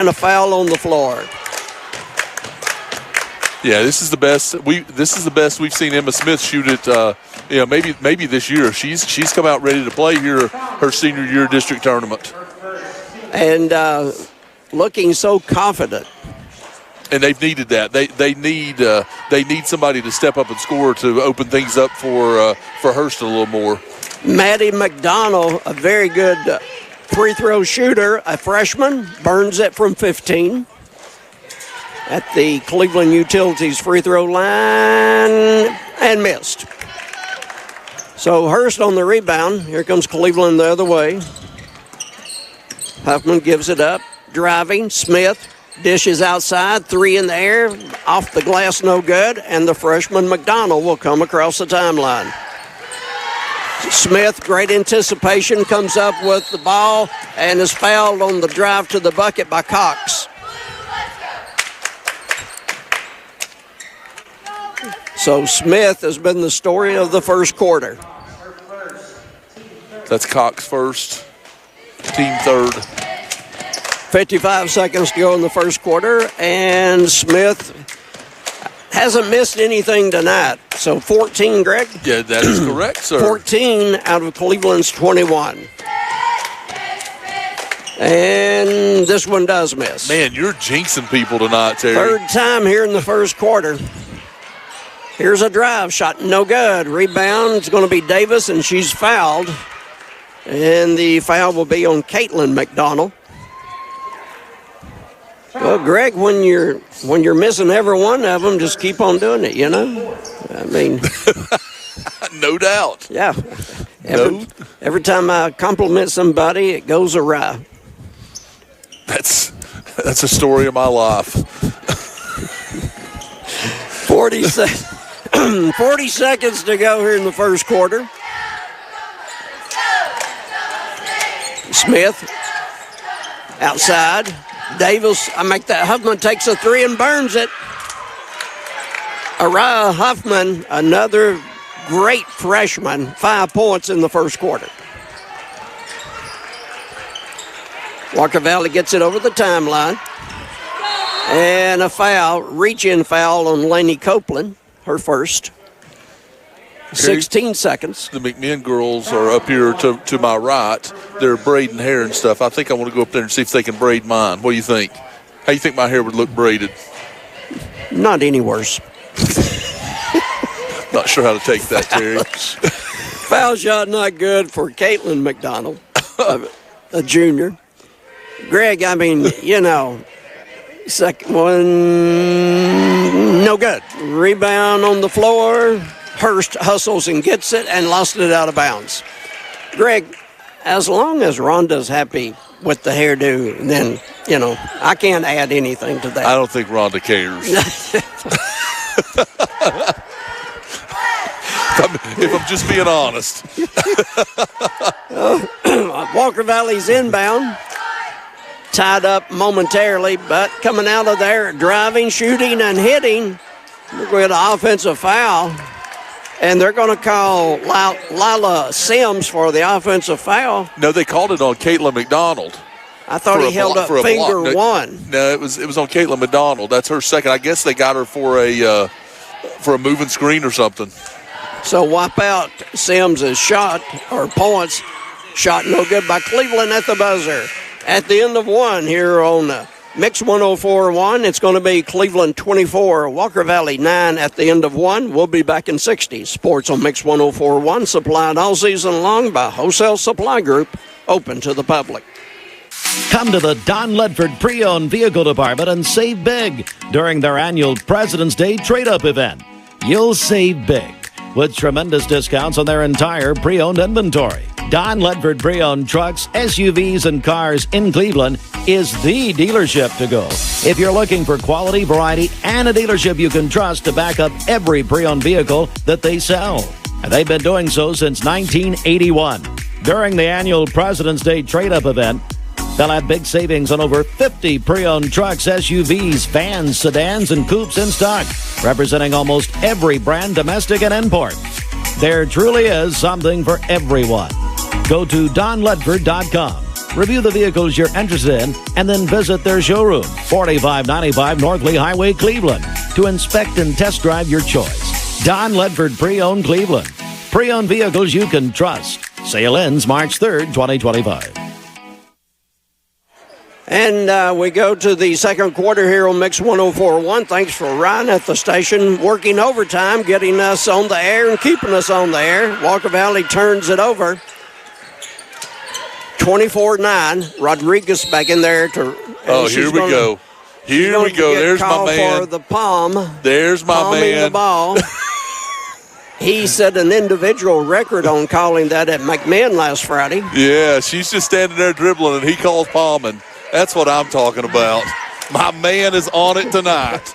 And a foul on the floor. Yeah, this is the best. This is the best we've seen Emma Smith shoot it. Maybe this year. She's come out ready to play here her senior year district tournament, and looking so confident. And they've needed that. They need somebody to step up and score to open things up for Hurst a little more. Maddie McDonald, a very good free throw shooter, a freshman, burns it from 15 at the Cleveland Utilities free throw line and missed. So Hurst on the rebound. Here comes Cleveland the other way. Huffman gives it up, driving. Smith dishes outside, three in the air, off the glass, no good, and the freshman McDonald will come across the timeline. Smith, great anticipation, comes up with the ball and is fouled on the drive to the bucket by Cox. So Smith has been the story of the first quarter. That's Cox first, team third. 55 seconds to go in the first quarter, and Smith hasn't missed anything tonight. So 14, Greg? Yeah, that is correct, sir. 14 out of Cleveland's 21. And this one does miss. Man, you're jinxing people tonight, Terry. Third time here in the first quarter. Here's a drive shot, no good. Rebound, it's going to be Davis, and she's fouled. And the foul will be on Caitlin McDonald. Well, Greg, when you're missing every one of them, just keep on doing it, you know? I mean... No doubt. Yeah. Every time I compliment somebody, it goes awry. That's a story of my life. 40 seconds to go here in the first quarter. Smith outside. Davis, Huffman takes a three and burns it. Araya Huffman, another great freshman, 5 points in the first quarter. Walker Valley gets it over the timeline. And a foul, reach-in foul on Lainey Copeland, her first. 16 seconds. The McMinn girls are up here to my right. They're braiding hair and stuff. I think I want to go up there and see if they can braid mine. What do you think? How do you think my hair would look braided? Not any worse. Not sure how to take that, Terry. Foul shot not good for Caitlin McDonald, a junior. Greg, I mean, you know, second one, no good. Rebound on the floor. Hurst hustles and gets it and lost it out of bounds. Greg, as long as Rhonda's happy with the hairdo, then, you know, I can't add anything to that. I don't think Rhonda cares. if I'm just being honest. Walker Valley's inbound. Tied up momentarily, but coming out of there, driving, shooting, and hitting. We're going to an offensive foul. And they're going to call Lila Sims for the offensive foul. No, they called it on Caitlin McDonald. I thought he held up finger one. No, it was on Caitlin McDonald. That's her second. I guess they got her for a moving screen or something. So wipe out Sims' shot or points. Shot no good by Cleveland at the buzzer. At the end of one here on Mix 104.1, it's going to be Cleveland 24, Walker Valley 9 at the end of one. We'll be back in 60. Sports on Mix 104.1, supplied all season long by Wholesale Supply Group, open to the public. Come to the Don Ledford Pre-Owned Vehicle Department and save big during their annual President's Day Trade-Up event. You'll save big with tremendous discounts on their entire pre-owned inventory. Don Ledford Pre-Owned Trucks, SUVs, and cars in Cleveland is the dealership to go. If you're looking for quality, variety, and a dealership you can trust to back up every pre-owned vehicle that they sell. And they've been doing so since 1981. During the annual President's Day Trade-Up event, they'll have big savings on over 50 pre-owned trucks, SUVs, vans, sedans, and coupes in stock, representing almost every brand, domestic and import. There truly is something for everyone. Go to donledford.com Review the vehicles you're interested in and then visit their showroom, 4595 North Lee Highway, Cleveland, to inspect and test drive your choice. Don Ledford Pre-Owned Cleveland. Pre-owned vehicles you can trust. Sale ends March 3rd, 2025. And we go to the second quarter here on Mix 104.1. Thanks for Ryan at the station, working overtime, getting us on the air and keeping us on the air. Walker Valley turns it over. 24-9. Rodriguez back in there. Here we go. Here we go. There's my man. For the palm. There's my man. The ball. He set an individual record on calling that at McMinn last Friday. Yeah, she's just standing there dribbling, and he calls palming. That's what I'm talking about. My man is on it tonight.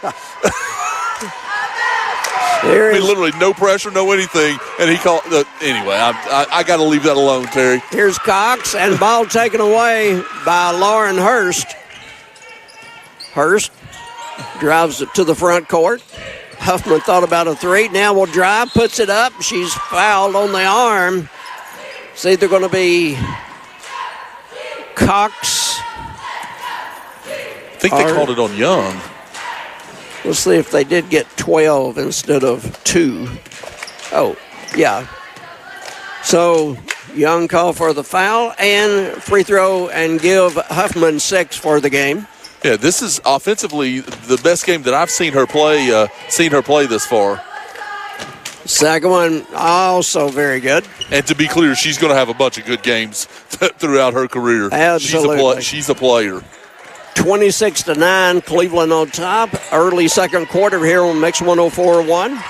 Literally no pressure, no anything, and he called. Anyway, I got to leave that alone, Terry. Here's Cox, and ball taken away by Lauren Hurst. Hurst drives it to the front court. Huffman thought about a three. Now will drive, puts it up. She's fouled on the arm. It's either going to be Cox. I think they called it on Young. Let's see if they did get 12 instead of 2. Oh, yeah. So Young called for the foul and free throw and give Huffman 6 for the game. Yeah, this is offensively the best game that I've seen her play this far. Second one also very good. And to be clear, she's going to have a bunch of good games throughout her career. Absolutely. She's a player. 26-9, Cleveland on top. Early second quarter here on Mix 104.1.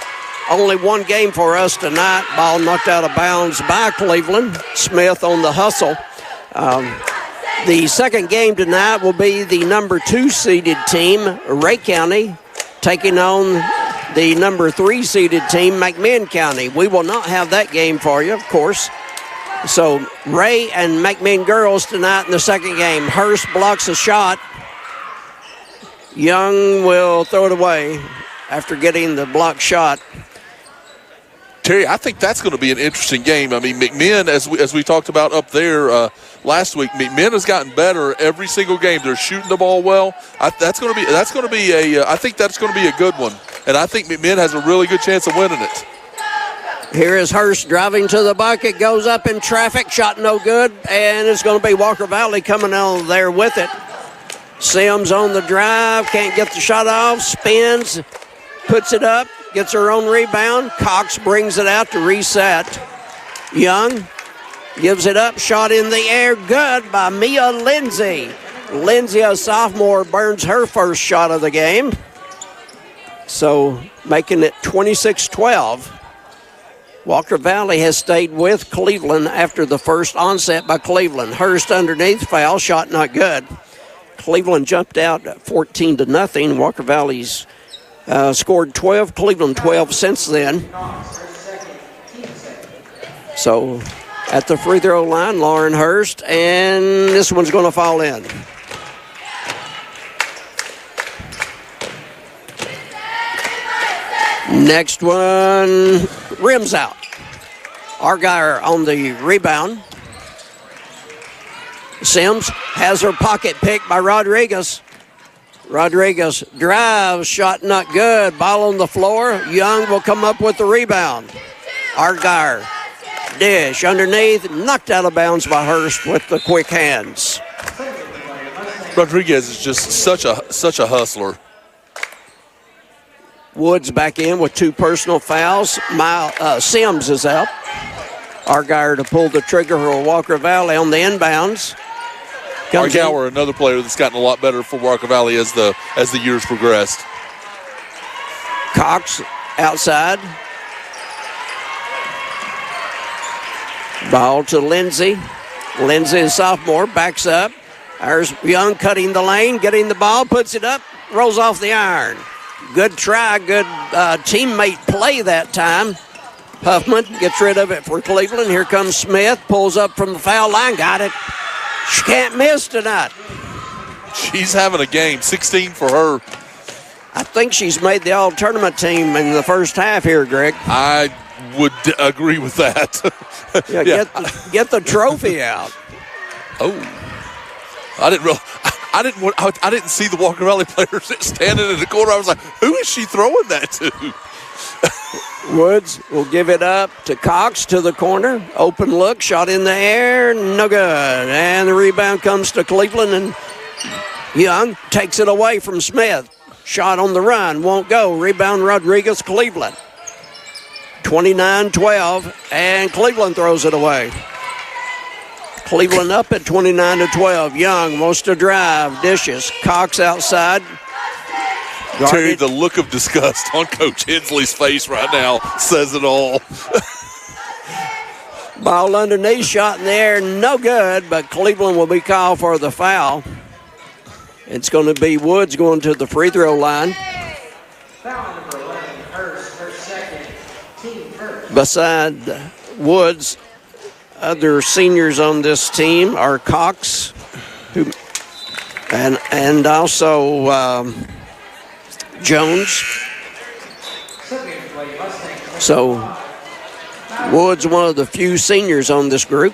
Only one game for us tonight. Ball knocked out of bounds by Cleveland. Smith on the hustle. The second game tonight will be the number 2 seeded team, Ray County, taking on the number 3 seeded team, McMinn County. We will not have that game for you, of course. So Ray and McMinn girls tonight in the second game. Hurst blocks a shot. Young will throw it away after getting the block shot. Terry, I think that's going to be an interesting game. I mean, McMinn, as we talked about up there last week, McMinn has gotten better every single game. They're shooting the ball well. I think that's going to be a good one, and I think McMinn has a really good chance of winning it. Here is Hurst driving to the bucket, goes up in traffic, shot no good, and it's going to be Walker Valley coming on there with it. Sims on the drive, can't get the shot off, spins, puts it up, gets her own rebound. Cox brings it out to reset. Young gives it up, shot in the air, good by Mia Lindsay. Lindsay, a sophomore, burns her first shot of the game. So making it 26-12. Walker Valley has stayed with Cleveland after the first onset by Cleveland. Hurst underneath, foul, shot not good. Cleveland jumped out 14-0. Walker Valley's scored 12, Cleveland 12 since then. So at the free throw line, Lauren Hurst, and this one's going to fall in. Next one, rims out. Argyle on the rebound. Sims has her pocket picked by Rodriguez. Rodriguez drives, shot not good. Ball on the floor. Young will come up with the rebound. Argyle, dish underneath, knocked out of bounds by Hurst with the quick hands. Rodriguez is just such a hustler. Woods back in with 2 personal fouls. Sims is out. Argyle to pull the trigger for Walker Valley on the inbounds. Argyle, another player that's gotten a lot better for Walker Valley as the years progressed. Cox outside. Ball to Lindsay. Lindsay, a sophomore, backs up. There's Young cutting the lane, getting the ball, puts it up, rolls off the iron. Good try, good teammate play that time. Huffman gets rid of it for Cleveland. Here comes Smith, pulls up from the foul line, got it. She can't miss tonight. She's having a game, 16 for her. I think she's made the all-tournament team in the first half here, Greg. I would agree with that. Yeah. Get the trophy out. Oh. I didn't see the Walker Valley players standing in the corner. I was like, who is she throwing that to? Woods will give it up to Cox to the corner. Open look, shot in the air, no good. And the rebound comes to Cleveland, and Young takes it away from Smith. Shot on the run, won't go. Rebound Rodriguez, Cleveland. 29-12, and Cleveland throws it away. Cleveland up at 29-12. Young wants to drive, dishes. Cox outside. Terry, the look of disgust on Coach Hensley's face right now says it all. Ball underneath, shot in the air, no good, but Cleveland will be called for the foul. It's going to be Woods going to the free throw line. Foul number 11, her second, team first. Beside Woods, other seniors on this team are Cox, and also Jones. So Woods, one of the few seniors on this group.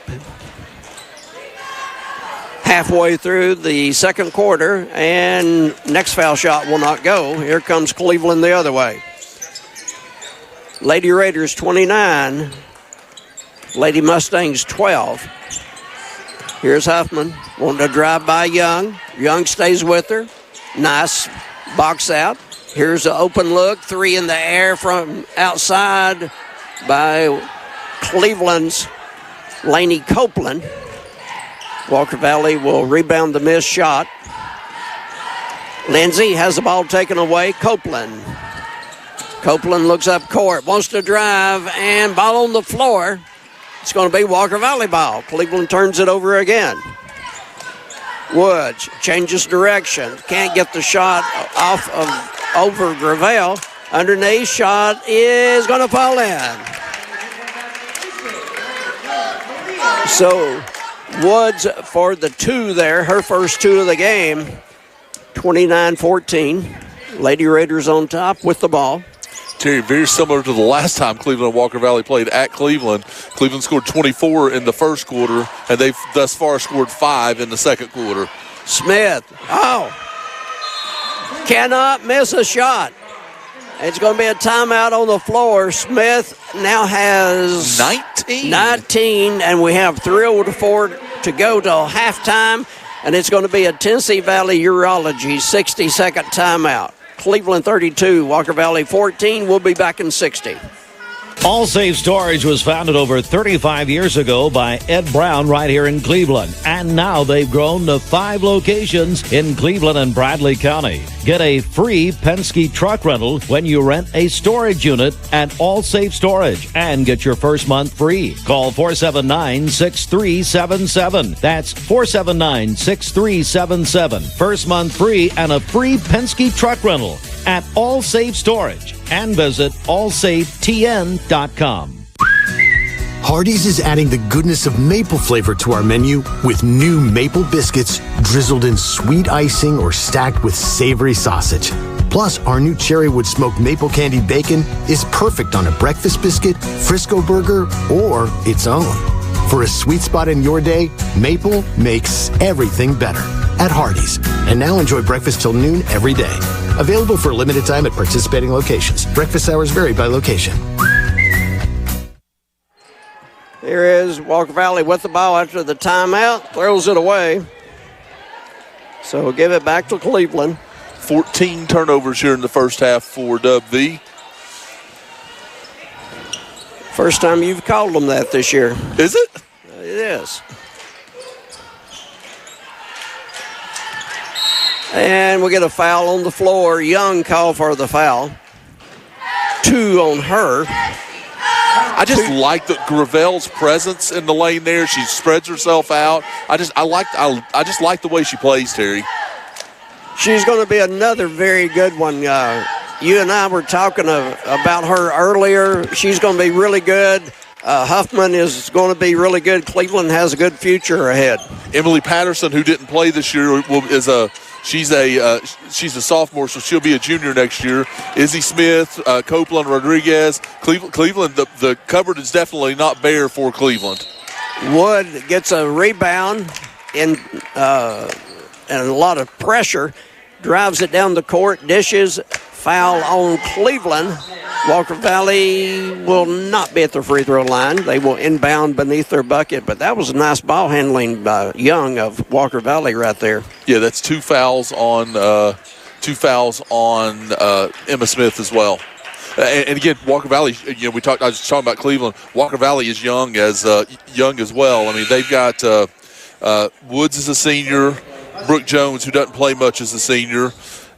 Halfway through the second quarter, and next foul shot will not go. Here comes Cleveland the other way. Lady Raiders 29, Lady Mustangs 12. Here's Huffman, wanting to drive by Young. Young stays with her. Nice box out. Here's an open look, three in the air from outside by Cleveland's Laney Copeland. Walker Valley will rebound the missed shot. Lindsay has the ball taken away. Copeland looks up court, wants to drive, and ball on the floor. It's going to be Walker Valley ball. Cleveland turns it over again. Woods changes direction. Can't get the shot off of over Gravel. Underneath, shot is going to fall in. So Woods for the two there, her first two of the game. 29-14. Lady Raiders on top with the ball. Terry, very similar to the last time Cleveland and Walker Valley played at Cleveland. Cleveland scored 24 in the first quarter, and they've thus far scored 5 in the second quarter. Smith, cannot miss a shot. It's going to be a timeout on the floor. Smith now has 19, and we have 3:04 to go till halftime, and it's going to be a Tennessee Valley Urology 60-second timeout. Cleveland 32, Walker Valley 14. We'll be back in 60. All Safe Storage was founded over 35 years ago by Ed Brown right here in Cleveland. And now they've grown to 5 locations in Cleveland and Bradley County. Get a free Penske truck rental when you rent a storage unit at All Safe Storage and get your first month free. Call 479-6377. That's 479-6377. First month free and a free Penske truck rental at All Safe Storage, and visit allsafetn.com. Hardee's is adding the goodness of maple flavor to our menu with new maple biscuits drizzled in sweet icing or stacked with savory sausage. Plus, our new cherrywood smoked maple candied bacon is perfect on a breakfast biscuit, Frisco burger, or its own. For a sweet spot in your day, maple makes everything better at Hardee's. And now enjoy breakfast till noon every day. Available for a limited time at participating locations. Breakfast hours vary by location. Here is Walker Valley with the ball after the timeout. Throws it away. So we'll give it back to Cleveland. 14 turnovers here in the first half for Dub V. First time you've called them that this year. Is it? It is. And we get a foul on the floor. Young called for the foul. 2 on her. I just like the Gravel's presence in the lane there. She spreads herself out. I just like the way she plays, Terry. She's going to be another very good one. You and I were talking about her earlier. She's going to be really good. Huffman is going to be really good. Cleveland has a good future ahead. Emily Patterson, who didn't play this year, she's a sophomore, so she'll be a junior next year. Izzy Smith, Copeland, Rodriguez, Cleveland. The cupboard is definitely not bare for Cleveland. Wood gets a rebound in and a lot of pressure. Drives it down the court, dishes, foul on Cleveland. Walker Valley will not be at the free throw line. They will inbound beneath their bucket, but that was a nice ball handling by Young of Walker Valley right there. Yeah, that's two fouls on Emma Smith as well. And again, Walker Valley. I was talking about Cleveland. Walker Valley is young as well. I mean, they've got Woods as a senior, Brooke Jones, who doesn't play much as a senior,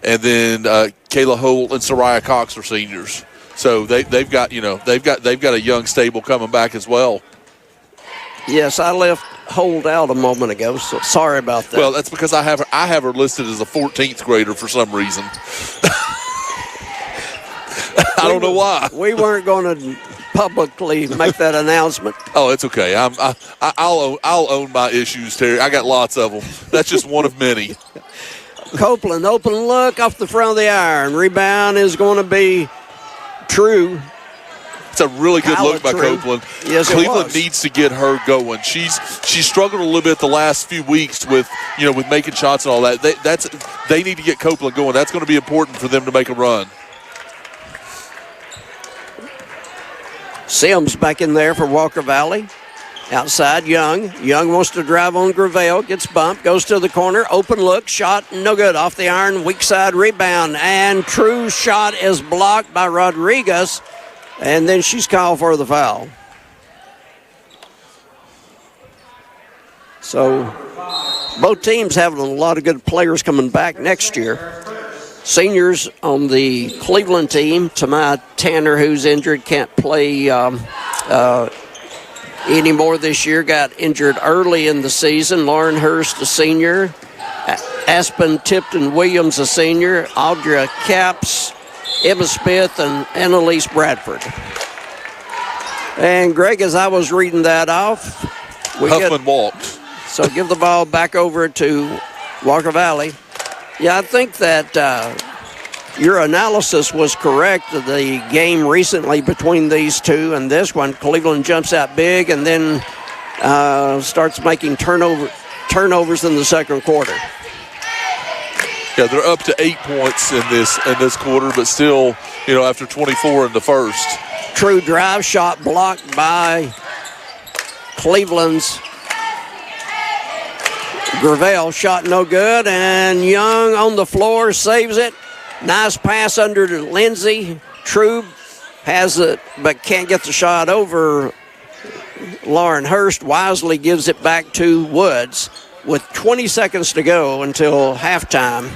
and then Kayla Holt and Soraya Cox are seniors. So they've got a young stable coming back as well. Yes, I left Holt out a moment ago, so sorry about that. Well, that's because I have her listed as a 14th grader for some reason. I don't know why. We weren't going to publicly make that announcement. Oh, it's okay. I'll own my issues, Terry. I got lots of them. That's just one of many. Copeland, open look off the front of the iron. Rebound is going to be True. It's a really good look by True. Copeland. Yes, Cleveland needs to get her going. She's struggled a little bit the last few weeks with making shots and all that. They need to get Copeland going. That's going to be important for them to make a run. Sims back in there for Walker Valley. Outside, Young. Young wants to drive on Gravel. Gets bumped. Goes to the corner. Open look. Shot no good. Off the iron. Weak side rebound. And True's shot is blocked by Rodriguez. And then she's called for the foul. So both teams having a lot of good players coming back next year. Seniors on the Cleveland team, Tamai Tanner, who's injured, can't play anymore this year, got injured early in the season. Lauren Hurst, a senior. Aspen Tipton Williams, a senior. Audra Capps, Emma Smith, and Annalise Bradford. And, Greg, as I was reading that off, Huffman walked. So give the ball back over to Walker Valley. Yeah, I think that your analysis was correct. The game recently between these two and this one, Cleveland jumps out big and then starts making turnovers in the second quarter. Yeah, they're up to 8 points in this quarter, but still, after 24 in the first. True drive shot blocked by Cleveland's Gravel. Shot no good, and Young on the floor saves it. Nice pass under to Lindsay. True has it, but can't get the shot over Lauren Hurst. Wisely gives it back to Woods with 20 seconds to go until halftime.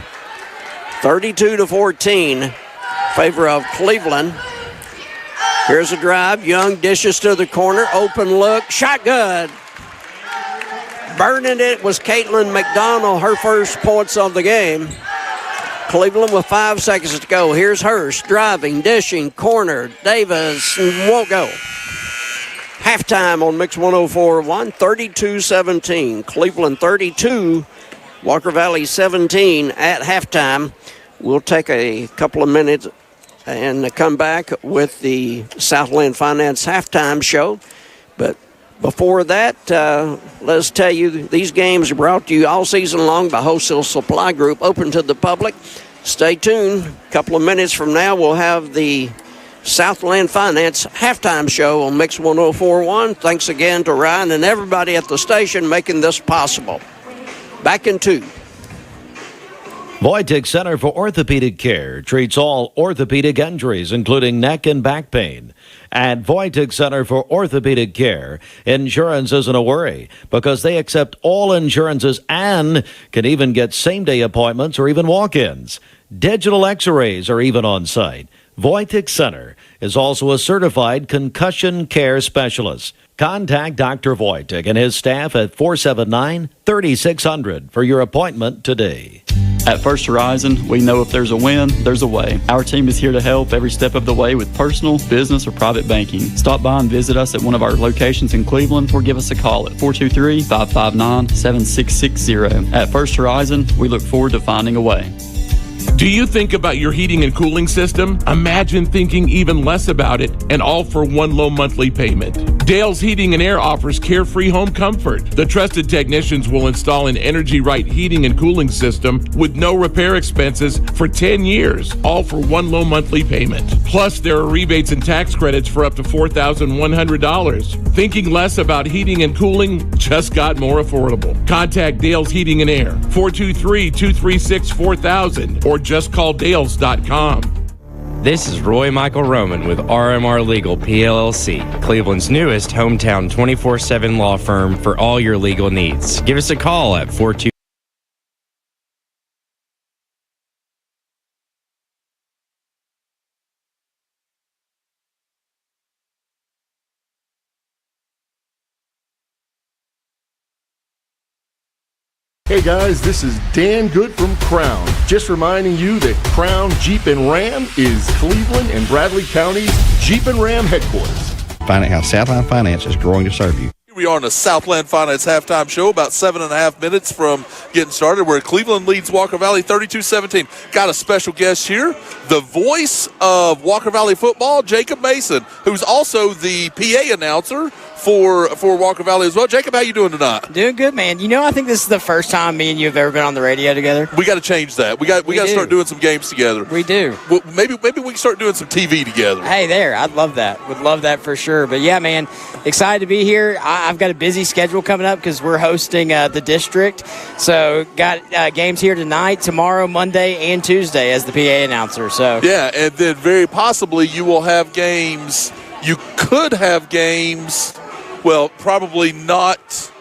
32-14, favor of Cleveland. Here's a drive. Young dishes to the corner. Open look. Shot good. Burning it was Caitlin McDonald, her first points of the game. Cleveland with 5 seconds to go. Here's Hurst driving, dishing, corner. Davis won't go. Halftime on Mix 104.1, 32-17. Cleveland 32, Walker Valley 17 at halftime. We'll take a couple of minutes and come back with the Southland Finance halftime show. But before that, let's tell you, these games are brought to you all season long by Wholesale Supply Group, open to the public. Stay tuned. A couple of minutes from now, we'll have the Southland Finance halftime show on Mix 104.1. Thanks again to Ryan and everybody at the station making this possible. Back in 2. Voitic Center for Orthopedic Care treats all orthopedic injuries, including neck and back pain. At Voitic Center for Orthopedic Care, insurance isn't a worry because they accept all insurances and can even get same-day appointments or even walk-ins. Digital x-rays are even on site. Voitic Center is also a certified concussion care specialist. Contact Dr. Voitic and his staff at 479-3600 for your appointment today. At First Horizon, we know if there's a win, there's a way. Our team is here to help every step of the way with personal, business, or private banking. Stop by and visit us at one of our locations in Cleveland or give us a call at 423-559-7660. At First Horizon, we look forward to finding a way. Do you think about your heating and cooling system? Imagine thinking even less about it and all for one low monthly payment. Dale's Heating and Air offers carefree home comfort. The trusted technicians will install an Energy Right heating and cooling system with no repair expenses for 10 years, all for one low monthly payment. Plus, there are rebates and tax credits for up to $4,100. Thinking less about heating and cooling just got more affordable. Contact Dale's Heating and Air, 423-236-4000, or just call Dales.com. This is Roy Michael Roman with RMR Legal PLLC, Cleveland's newest hometown 24/7 law firm for all your legal needs. Give us a call at 42. Hey guys, this is Dan Good from Crown. Just reminding you that Crown Jeep and Ram is Cleveland and Bradley County's Jeep and Ram headquarters. Find out how Southline Finance is growing to serve you. Here we are on the Southland Finance halftime show, about 7.5 minutes from getting started, where Cleveland leads Walker Valley 32-17. Got a special guest here, the voice of Walker Valley football, Jacob Mason, who's also the PA announcer for Walker Valley as well. Jacob, how you doing tonight? Doing good, man. You know, I think this is the first time me and you have ever been on the radio together. We got to change that. We got to start doing some games together. We do. Well, maybe we can start doing some TV together. Hey, there. I'd love that. Would love that for sure. But, yeah, man, excited to be here. I've got a busy schedule coming up because we're hosting the district. So, got games here tonight, tomorrow, Monday, and Tuesday as the PA announcer. So yeah, and then very possibly you will have games. You could have games. Well, probably not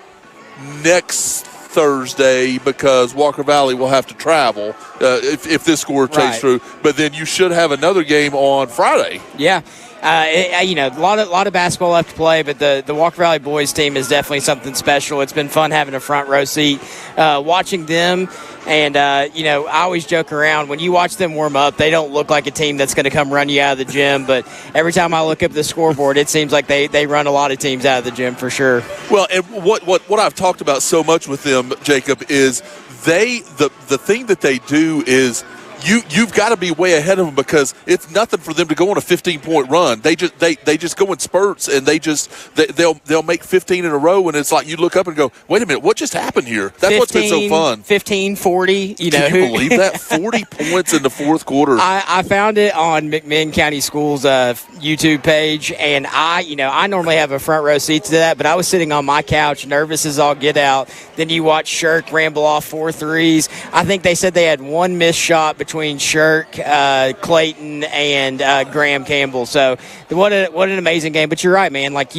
next Thursday because Walker Valley will have to travel if this score takes through. But then you should have another game on Friday. Yeah. A lot of basketball left to play, but the Walker Valley boys team is definitely something special. It's been fun having a front row seat, watching them. And, I always joke around. When you watch them warm up, they don't look like a team that's going to come run you out of the gym. But every time I look up the scoreboard, it seems like they run a lot of teams out of the gym for sure. Well, and what I've talked about so much with them, Jacob, is the thing that they do is you've got to be way ahead of them because it's nothing for them to go on a 15-point run. They just go in spurts and they'll make 15 in a row, and it's like you look up and go, wait a minute, what just happened here? That's what's been so fun. 15, 40. Can you believe that? 40 points in the fourth quarter. I found it on McMinn County Schools YouTube page, and I normally have a front row seat to that, but I was sitting on my couch, nervous as all get out. Then you watch Shirk ramble off 4 threes. I think they said they had one missed shot between Shirk, Clayton, and Graham Campbell. So what an amazing game. But you're right, man. Like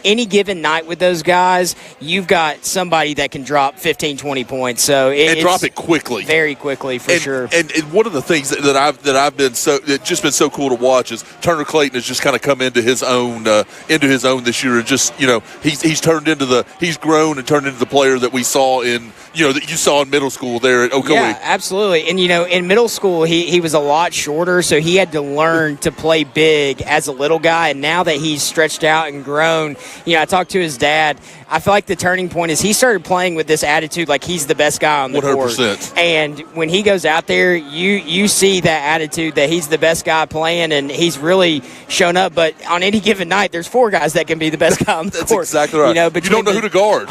any given night with those guys, you've got somebody that can drop 15, 20 points. So and drop it quickly, very quickly for sure. And one of the things that I've been it's just been so cool to watch is Turner Clayton has just kind of come into his own this year, and just he's grown and turned into the player that we saw that you saw in middle school there at Ocoee. Yeah, absolutely. And in middle school he was a lot shorter, so he had to learn to play big as a little guy. And now that he's stretched out and grown, I talked to his dad. I feel like the turning point is he started playing with this attitude like he's the best guy on the 100%. court. And when he goes out there, you see that attitude that he's the best guy playing, and he's really shown up. But on any given night, there's 4 guys that can be the best guy on the That's court. That's exactly right. You don't know who to guard.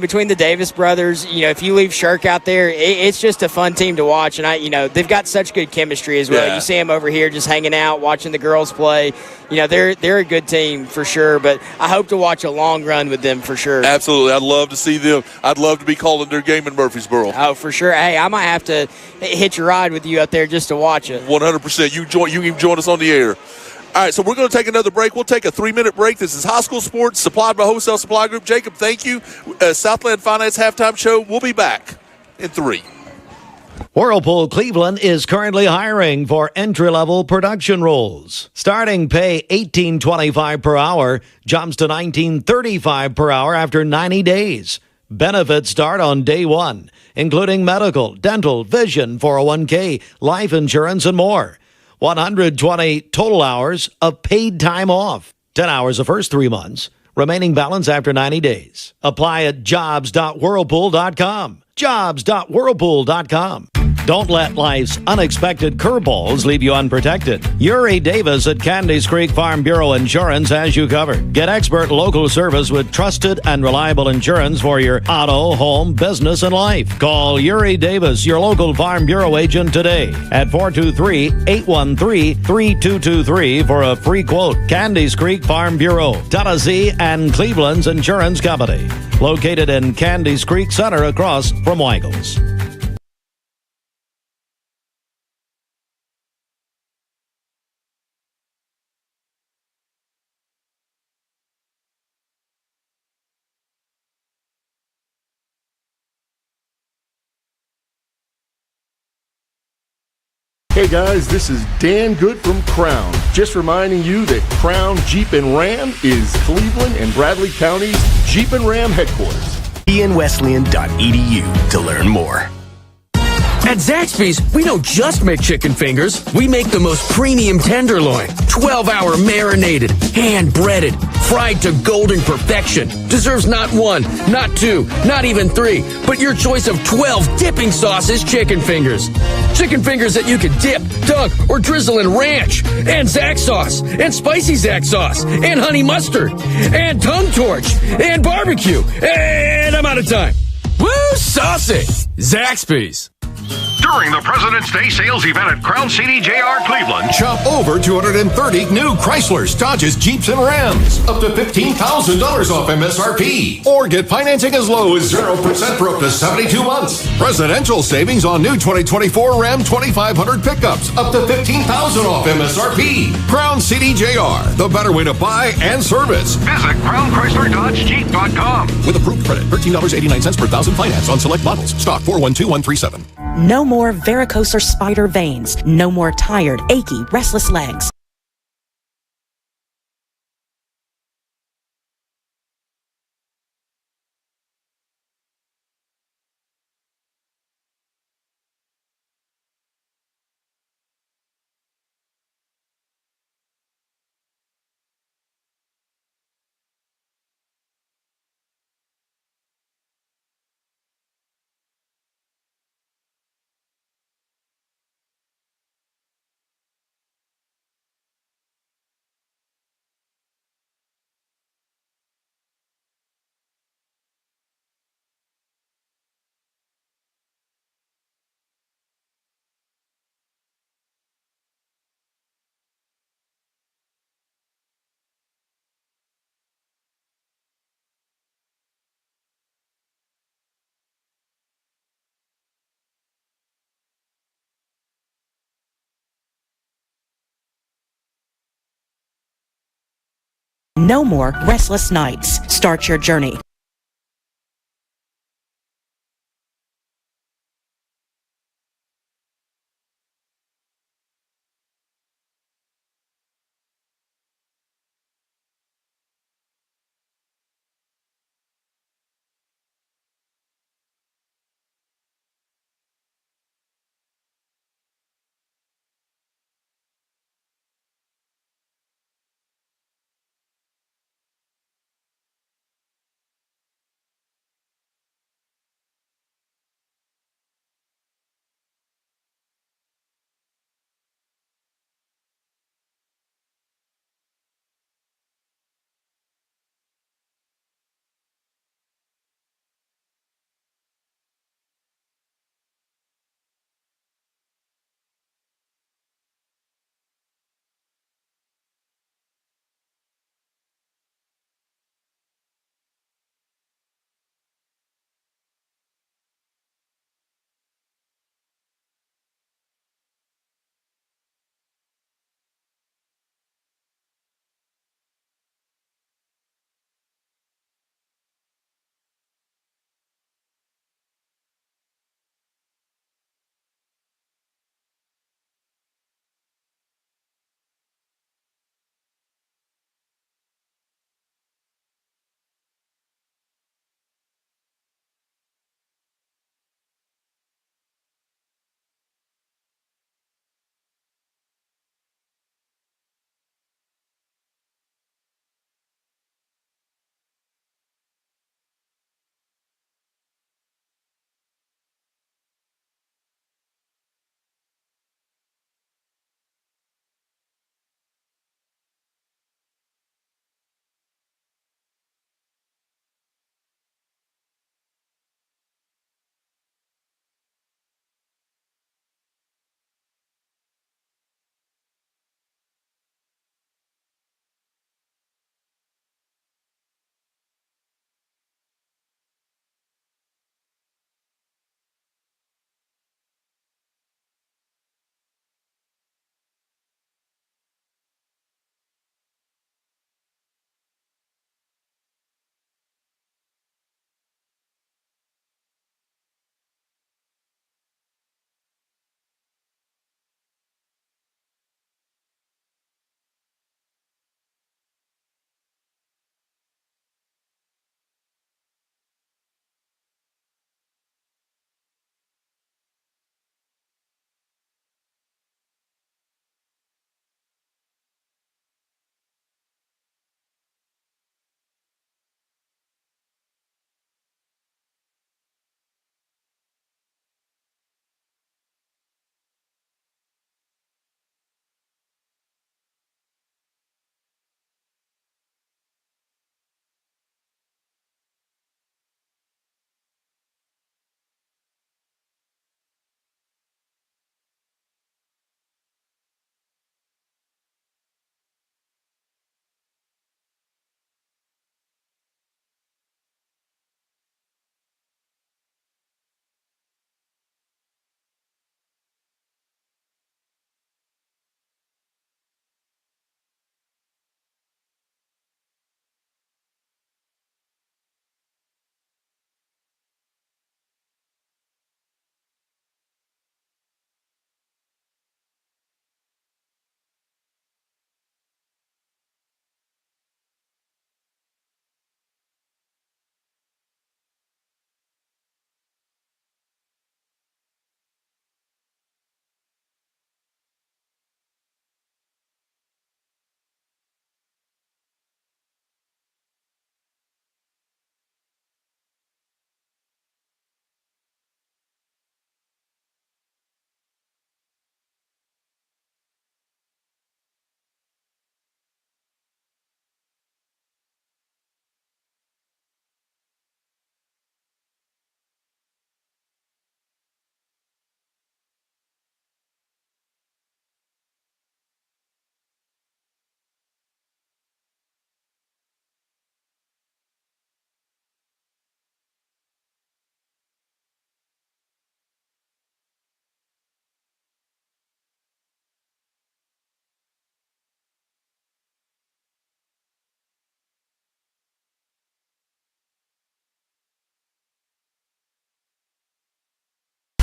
Between the Davis brothers, if you leave Shirk out there, it's just a fun team to watch. And they've got such good chemistry as well. Yeah. You see them over here just hanging out, watching the girls play. They're a good team for sure. But I hope to watch a long run with them for sure. Absolutely. I'd love to see them. I'd love to be calling their game in Murfreesboro. Oh, for sure. Hey, I might have to hitch a ride with you out there just to watch it. 100%. You can join us on the air. All right, so we're going to take another break. We'll take a 3-minute break. This is High School Sports, supplied by Wholesale Supply Group. Jacob, thank you. Southland Finance Halftime Show. We'll be back in 3. Whirlpool Cleveland is currently hiring for entry-level production roles. Starting pay $18.25 per hour, jumps to $19.35 per hour after 90 days. Benefits start on day 1, including medical, dental, vision, 401k, life insurance, and more. 120 total hours of paid time off. 10 hours the first 3 months. Remaining balance after 90 days. Apply at jobs.whirlpool.com. Jobs.whirlpool.com. Don't let life's unexpected curveballs leave you unprotected. Uri Davis at Candies Creek Farm Bureau Insurance has you covered. Get expert local service with trusted and reliable insurance for your auto, home, business, and life. Call Uri Davis, your local Farm Bureau agent today at 423-813-3223 for a free quote. Candies Creek Farm Bureau, Tennessee and Cleveland's insurance company. Located in Candies Creek Center across from Weigel's. Hey guys, this is Dan Good from Crown. Just reminding you that Crown Jeep and Ram is Cleveland and Bradley County's Jeep and Ram headquarters. enwesleyan.edu to learn more. At Zaxby's, we don't just make chicken fingers. We make the most premium tenderloin, 12-hour marinated, hand-breaded, fried to golden perfection. Deserves not one, not two, not even three, but your choice of 12 dipping sauces chicken fingers. Chicken fingers that you can dip, dunk, or drizzle in ranch, and Zax sauce, and spicy Zax sauce, and honey mustard, and tongue torch, and barbecue. And I'm out of time. Woo, saucy! Zaxby's. During the President's Day sales event at Crown CDJR Cleveland, shop over 230 new Chryslers, Dodges, Jeeps, and Rams. Up to $15,000 off MSRP. Or get financing as low as 0% for up to 72 months. Presidential savings on new 2024 Ram 2500 pickups. Up to $15,000 off MSRP. Crown CDJR, the better way to buy and service. Visit CrownChryslerDodgeJeep.com. With approved credit, $13.89 per thousand finance on select models. Stock 412137. No more varicose or spider veins. No more tired, achy, restless legs. No more restless nights. Start your journey.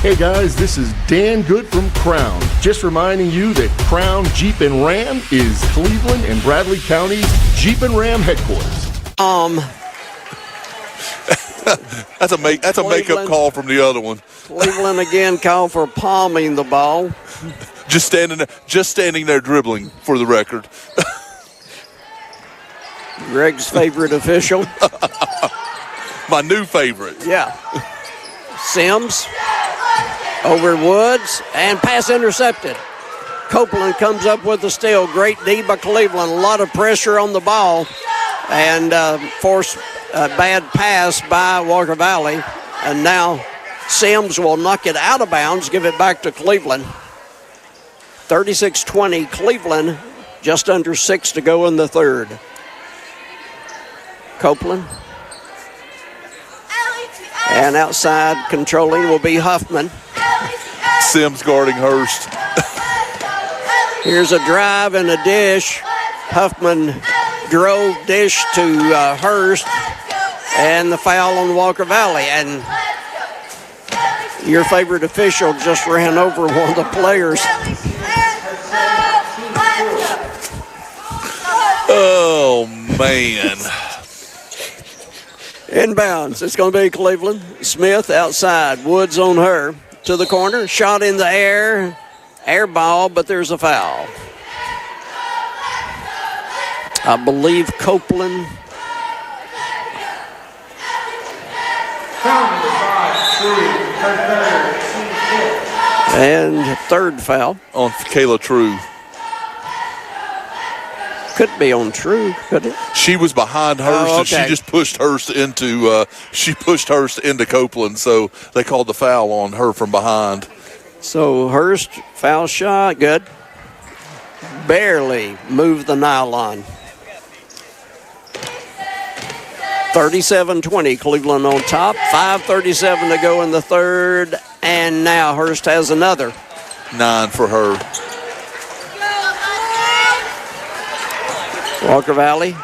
Hey guys, this is Dan Good from Crown. Just reminding you that Crown Jeep and Ram is Cleveland and Bradley County's Jeep and Ram headquarters. That's a makeup call from the other one. Cleveland again called for palming the ball. Just standing there dribbling, for the record. Greg's favorite official. My new favorite. Yeah. Sims over Woods, and pass intercepted. Copeland comes up with the steal. Great D by Cleveland. A lot of pressure on the ball, and forced a bad pass by Walker Valley. And now Sims will knock it out of bounds, give it back to Cleveland. 36-20, Cleveland, just under 6 to go in the third. Copeland. And outside controlling will be Huffman. Sims guarding Hurst. Here's a drive and a dish. Huffman drove dish to Hurst, and the foul on Walker Valley. And your favorite official just ran over one of the players. Oh, man. Inbounds. It's going to be Cleveland. Smith outside. Woods on her. To the corner. Shot in the air. Air ball, but there's a foul. I believe Copeland. And third foul. On Kayla True. Could be on True, could it? She was behind Hurst, and she just pushed Hurst into Copeland, so they called the foul on her from behind. So Hurst, foul shot, good. Barely moved the nylon. 37-20, Cleveland on top. 5:37 to go in the third, and now Hurst has another. 9 for her. Walker Valley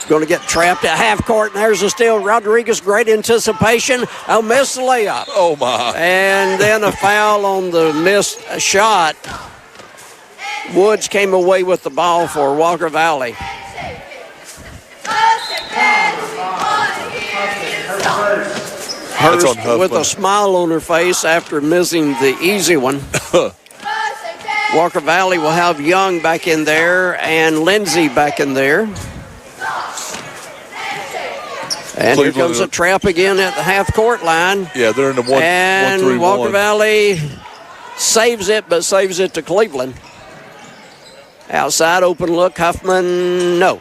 going to get trapped at half court, and there's a steal. Rodriguez, great anticipation. Oh, missed the layup. Oh, my. And then a foul on the missed shot. Woods came away with the ball for Walker Valley. Hurst with a smile on her face after missing the easy one. Walker Valley will have Young back in there and Lindsay back in there. And Cleveland, here comes a trap again at the half-court line. Yeah, they're in the 1-3-1. And Walker Valley saves it, but saves it to Cleveland. Outside, open look, Huffman, no.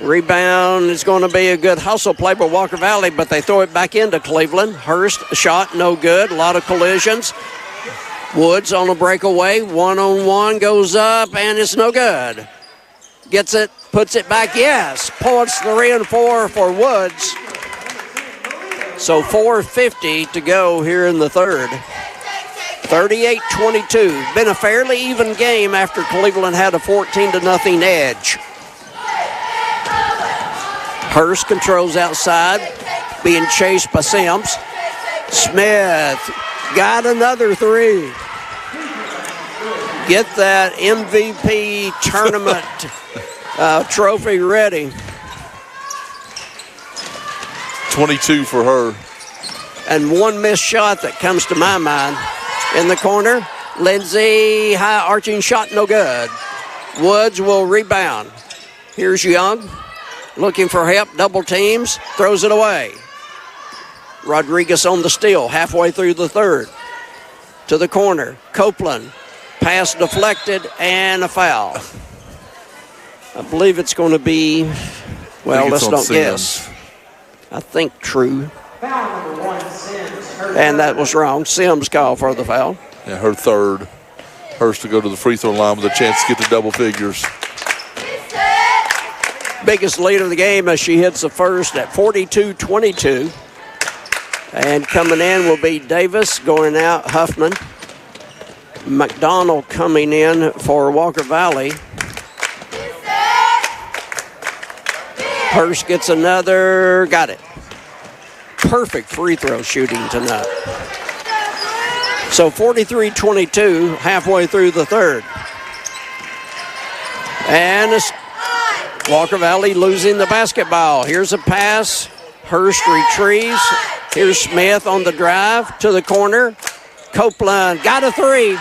Rebound is going to be a good hustle play by Walker Valley, but they throw it back into Cleveland. Hurst, shot, no good. A lot of collisions. Woods on a breakaway, one-on-one, goes up, and it's no good. Gets it, puts it back, yes. Points 3 and 4 for Woods. So 4:50 to go here in the third. 38-22. Been a fairly even game after Cleveland had a 14-0 edge. Hurst controls outside, being chased by Sims. Smith got another three. Get that MVP tournament trophy ready. 22 for her. And one missed shot that comes to my mind. In the corner, Lindsay, high arching shot, no good. Woods will rebound. Here's Young, looking for help, double teams, throws it away. Rodriguez on the steal, halfway through the third. To the corner, Copeland, pass deflected, and a foul. I believe it's going to be, well, let's not guess. I think True. Foul number 1, Sims. And that was wrong. Sims called for the foul. Yeah, her third. Hurst to go to the free throw line with a chance to get to double figures. Biggest lead of the game as she hits the first at 42-22. And coming in will be Davis, going out Huffman. McDonald coming in for Walker Valley. Hurst gets another, got it. Perfect free throw shooting tonight. So 43-22 halfway through the third. And it's Walker Valley losing the basketball. Here's a pass. Hurst retrieves. Here's Smith on the drive to the corner. Copeland got a three.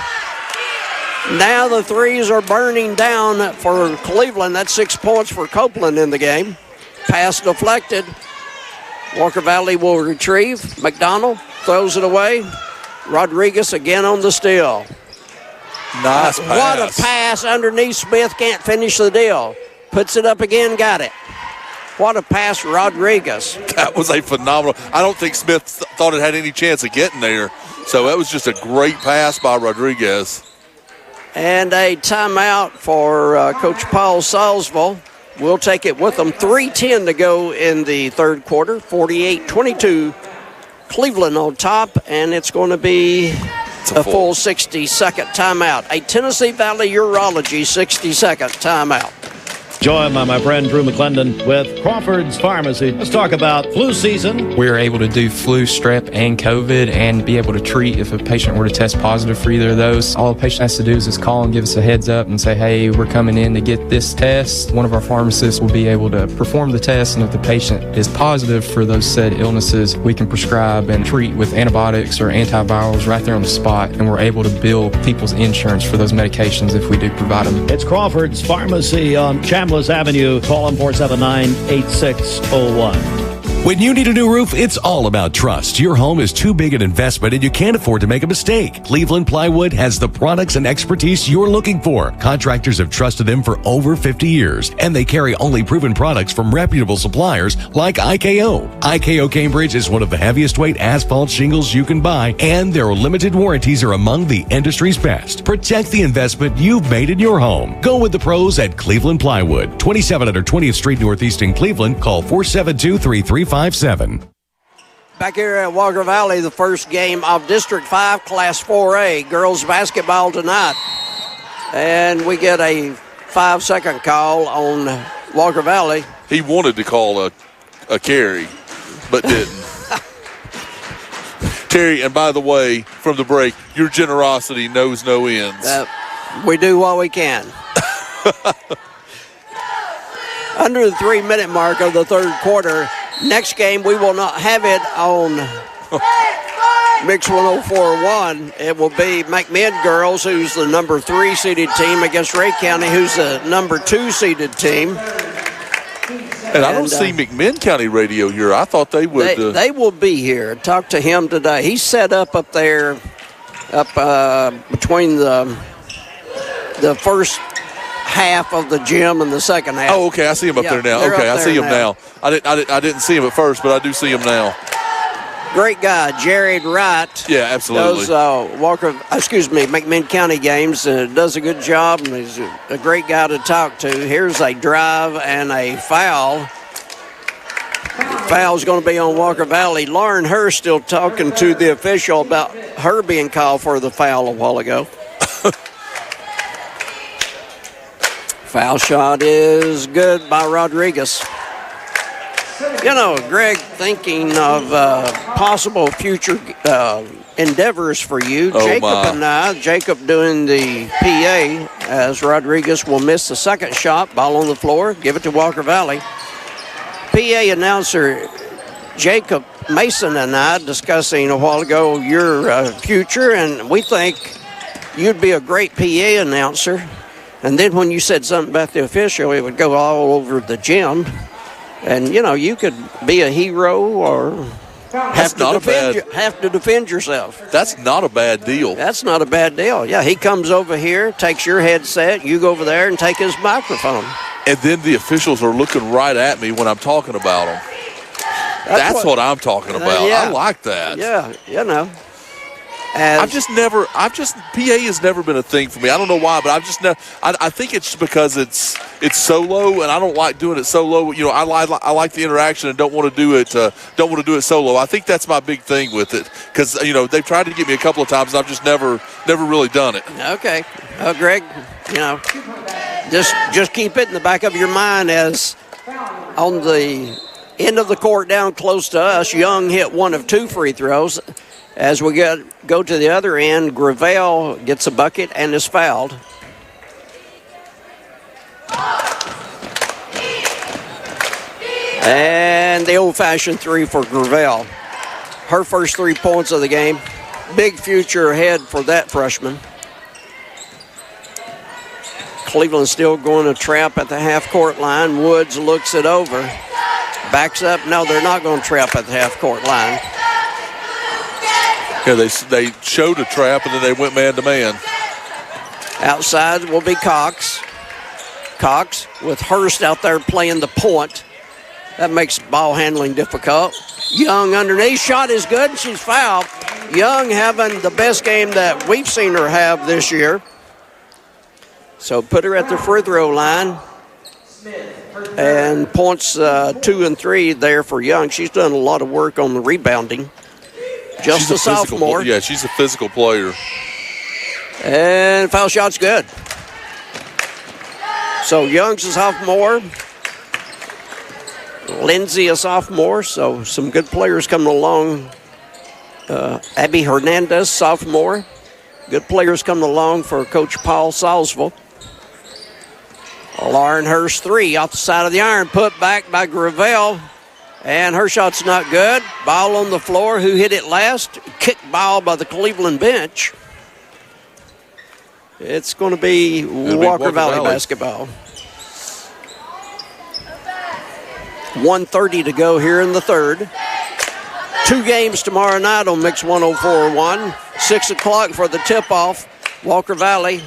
Now the threes are burning down for Cleveland. That's 6 points for Copeland in the game. Pass deflected. Walker Valley will retrieve. McDonald throws it away. Rodriguez again on the steal. Nice pass. What a pass underneath. Smith can't finish the deal. Puts it up again, got it. What a pass, Rodriguez. That was a phenomenal. I don't think Smith thought it had any chance of getting there. So that was just a great pass by Rodriguez. And a timeout for Coach Paul Salzville. We'll take it with them. 3:10 to go in the third quarter. 48-22. Cleveland on top, and it's going to be a full 60-second timeout. A Tennessee Valley Urology 60-second timeout. Joined by my friend Drew McClendon with Crawford's Pharmacy. Let's talk about flu season. We are able to do flu, strep, and COVID and be able to treat if a patient were to test positive for either of those. All the patient has to do is just call and give us a heads up and say, hey, we're coming in to get this test. One of our pharmacists will be able to perform the test, and if the patient is positive for those said illnesses, we can prescribe and treat with antibiotics or antivirals right there on the spot, and we're able to bill people's insurance for those medications if we do provide them. It's Crawford's Pharmacy on Chambliss Avenue. Call them 479-8601. When you need a new roof, it's all about trust. Your home is too big an investment and you can't afford to make a mistake. Cleveland Plywood has the products and expertise you're looking for. Contractors have trusted them for over 50 years, and they carry only proven products from reputable suppliers like IKO. IKO Cambridge is one of the heaviest weight asphalt shingles you can buy, and their limited warranties are among the industry's best. Protect the investment you've made in your home. Go with the pros at Cleveland Plywood, 2700 20th Street Northeast in Cleveland. Call 472-3357. Back here at Walker Valley, the first game of District 5 Class 4A girls basketball tonight. And we get a 5-second call on Walker Valley. He wanted to call a carry, but didn't. Terry, and by the way, from the break, your generosity knows no ends. We do what we can. Under the 3-minute mark of the third quarter. Next game, we will not have it on Mix 104.1. It will be McMinn girls, who's the number 3 seeded team, against Ray County, who's the number 2 seeded team. And I don't see McMinn County radio here. I thought they would. They will be here. Talk to him today. He's set up there, between the first half of the gym and the second half. Oh, okay. I see him up there now. Okay, I see him now. I didn't see him at first, but I do see him now. Great guy, Jared Wright. Yeah, absolutely. Does McMinn County games. Does a good job, and he's a great guy to talk to. Here's a drive and a foul. Foul's going to be on Walker Valley. Lauren Hurst still talking to the official about her being called for the foul a while ago. Foul shot is good by Rodriguez. You know, Greg, thinking of possible future endeavors for you. Jacob doing the PA as Rodriguez will miss the second shot. Ball on the floor. Give it to Walker Valley. PA announcer Jacob Mason and I discussing a while ago your future, and we think you'd be a great PA announcer. And then when you said something about the official, it would go all over the gym. And, you know, you could be a hero or have to defend yourself. That's not a bad deal. That's not a bad deal. Yeah, he comes over here, takes your headset, you go over there and take his microphone. And then the officials are looking right at me when I'm talking about them. That's what I'm talking about. Yeah. I like that. Yeah, you know. PA has never been a thing for me. I don't know why, but I think it's because it's solo, and I don't like doing it solo. You know, I like the interaction and don't want to do it solo. I think that's my big thing with it, because you know they've tried to get me a couple of times, and I've just never really done it. Okay, Greg, you know, just keep it in the back of your mind as on the end of the court down close to us, Young hit one of 2 free throws. As we go to the other end, Gravel gets a bucket and is fouled. And the old-fashioned three for Gravel. Her first 3 points of the game. Big future ahead for that freshman. Cleveland still going to trap at the half-court line. Woods looks it over. Backs up. No, they're not going to trap at the half-court line. Yeah, they showed a trap, and then they went man-to-man. Outside will be Cox. Cox with Hurst out there playing the point. That makes ball handling difficult. Young underneath. Shot is good. She's fouled. Young having the best game that we've seen her have this year. So put her at the free throw line. And points 2 and 3 there for Young. She's done a lot of work on the rebounding. Just a sophomore. Yeah, she's a physical player. And foul shot's good. So Young's a sophomore. Lindsay a sophomore. So some good players coming along. Abby Hernandez, sophomore. Good players coming along for Coach Paul Salzville. Lauren Hurst 3 off the side of the iron. Put back by Gravel. And her shot's not good. Ball on the floor. Who hit it last? Kicked ball by the Cleveland bench. It's going to be Walker Valley basketball. 1:30 to go here in the third. 2 games tomorrow night on Mix 104.1. 6 o'clock for the tip-off. Walker Valley.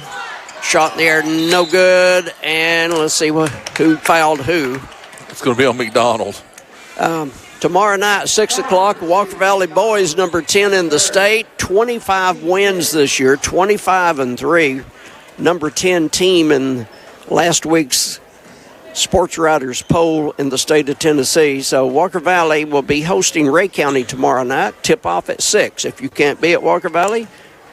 Shot in the air, no good. And let's see who fouled who. It's going to be on McDonald. Tomorrow night, 6 o'clock, Walker Valley boys, number 10 in the state. 25 wins this year, 25 and 3. Number 10 team in last week's Sports Writers poll in the state of Tennessee. So Walker Valley will be hosting Ray County tomorrow night. Tip off at 6. If you can't be at Walker Valley,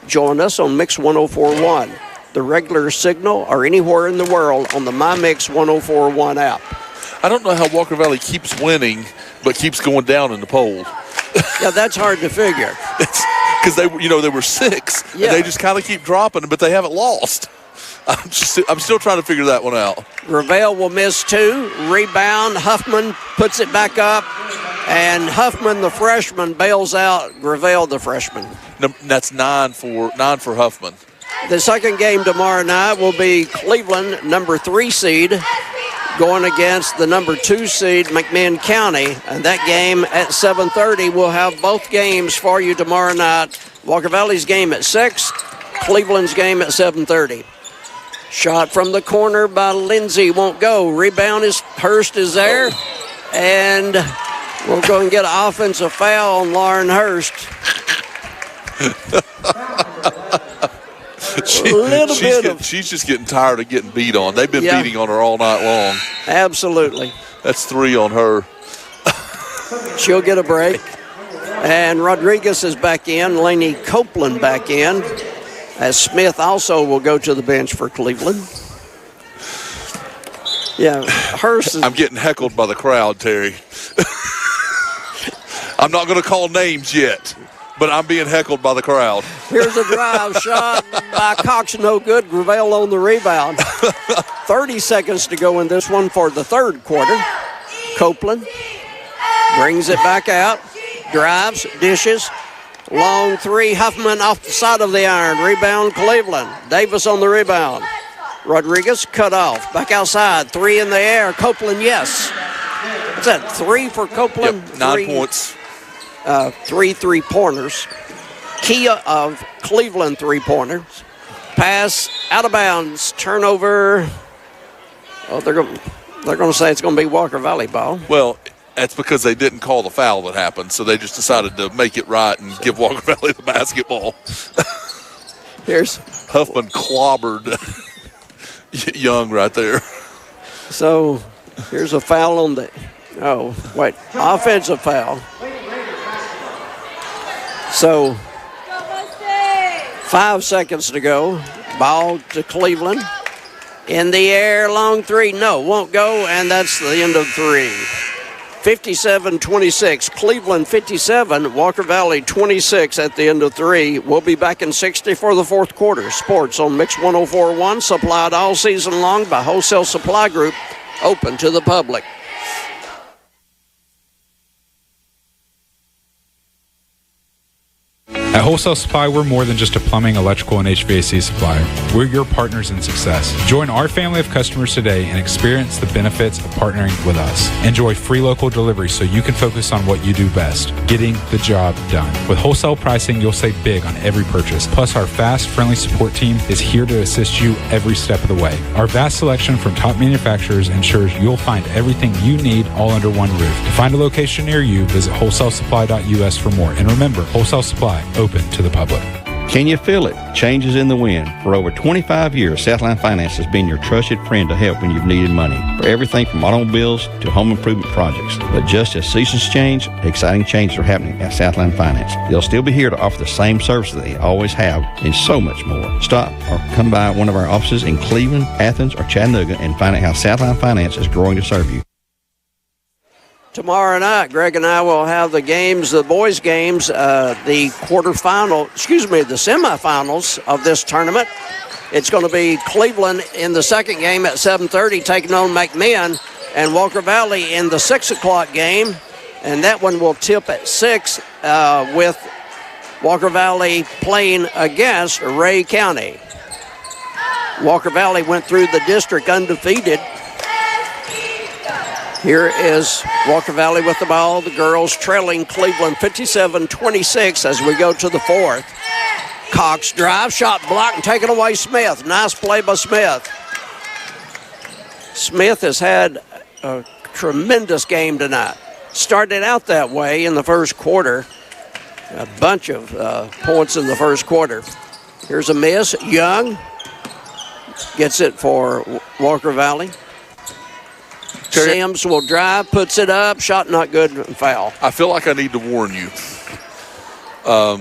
join us on Mix 104.1. The regular signal or anywhere in the world on the MyMix 104.1 app. I don't know how Walker Valley keeps winning, but keeps going down in the poll. Yeah, that's hard to figure. Because they were 6, and they just kind of keep dropping, but they haven't lost. I'm still trying to figure that one out. Gravel will miss 2. Rebound. Huffman puts it back up, and Huffman, the freshman, bails out Gravel, the freshman. No, that's 9 for Huffman. The second game tomorrow night will be Cleveland, number 3 seed, going against the number 2 seed, McMinn County. And that game at 7:30. We'll have both games for you tomorrow night. Walker Valley's game at 6, Cleveland's game at 7:30. Shot from the corner by Lindsay won't go. Rebound is Hurst is there. And we're going to get an offensive foul on Lauren Hurst. She's just getting tired of getting beat on. They've been beating on her all night long. Absolutely. That's 3 on her. She'll get a break. And Rodriguez is back in. Laney Copeland back in. As Smith also will go to the bench for Cleveland. Yeah, Hurst is... I'm getting heckled by the crowd, Terry. I'm not going to call names yet, but I'm being heckled by the crowd. Here's a drive shot by Cox, no good. Gravel on the rebound. 30 seconds to go in this one for the third quarter. Copeland brings it back out. Drives, dishes. Long 3, Huffman off the side of the iron. Rebound, Cleveland. Davis on the rebound. Rodriguez cut off. Back outside. 3 in the air. Copeland, yes. What's that, 3 for Copeland? Yep, 9 points. 3 3-pointers. Kia of Cleveland 3-pointers. Pass out of bounds. Turnover. Oh, they're going to say it's going to be Walker Valley ball. Well, that's because they didn't call the foul that happened, so they just decided to make it right and give Walker Valley the basketball. Here's Huffman clobbered Young right there. So here's a foul on the offensive foul. So 5 seconds to go. Ball to Cleveland. In the air, long 3. No, won't go, and that's the end of 3. 57-26. Cleveland 57, Walker Valley 26 at the end of 3. We'll be back in 60 for the fourth quarter. Sports on Mix 104.1, supplied all season long by Wholesale Supply Group, open to the public. At Wholesale Supply, we're more than just a plumbing, electrical, and HVAC supplier. We're your partners in success. Join our family of customers today and experience the benefits of partnering with us. Enjoy free local delivery so you can focus on what you do best, getting the job done. With wholesale pricing, you'll save big on every purchase. Plus, our fast, friendly support team is here to assist you every step of the way. Our vast selection from top manufacturers ensures you'll find everything you need all under one roof. To find a location near you, visit wholesalesupply.us for more. And remember, Wholesale Supply, open to the public. Can you feel it? Changes in the wind. For over 25 years, Southline Finance has been your trusted friend to help when you've needed money. For everything from automobiles to home improvement projects. But just as seasons change, exciting changes are happening at Southline Finance. They'll still be here to offer the same services they always have and so much more. Stop or come by one of our offices in Cleveland, Athens, or Chattanooga and find out how Southline Finance is growing to serve you. Tomorrow night, Greg and I will have the games, the boys' games, the semifinals of this tournament. It's going to be Cleveland in the second game at 7:30 taking on McMinn, and Walker Valley in the 6 o'clock game. And that one will tip at 6 with Walker Valley playing against Ray County. Walker Valley went through the district undefeated. Here is Walker Valley with the ball. The girls trailing Cleveland 57-26 as we go to the fourth. Cox drive, shot blocked and taken away Smith. Nice play by Smith. Smith has had a tremendous game tonight. Started out that way in the first quarter. A bunch of points in the first quarter. Here's a miss. Young gets it for Walker Valley. Sims will drive, puts it up, shot not good, and foul. I feel like I need to warn you. I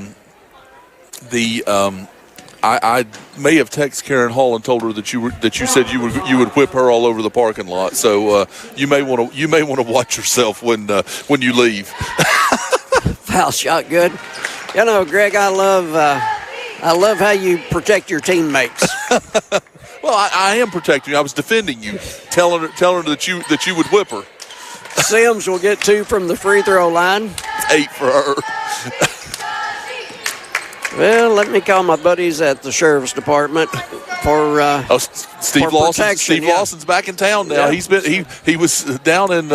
may have texted Karen Hall and told her that you said you would whip her all over the parking lot. So you may want to watch yourself when you leave. Foul shot good. You know, Greg, I love how you protect your teammates. Well, I am protecting you. I was defending you, telling her that you would whip her. Sims will get 2 from the free throw line. 8 for her. Well, let me call my buddies at the sheriff's department for Steve Lawson. Steve Lawson's back in town now. Yeah. He was down in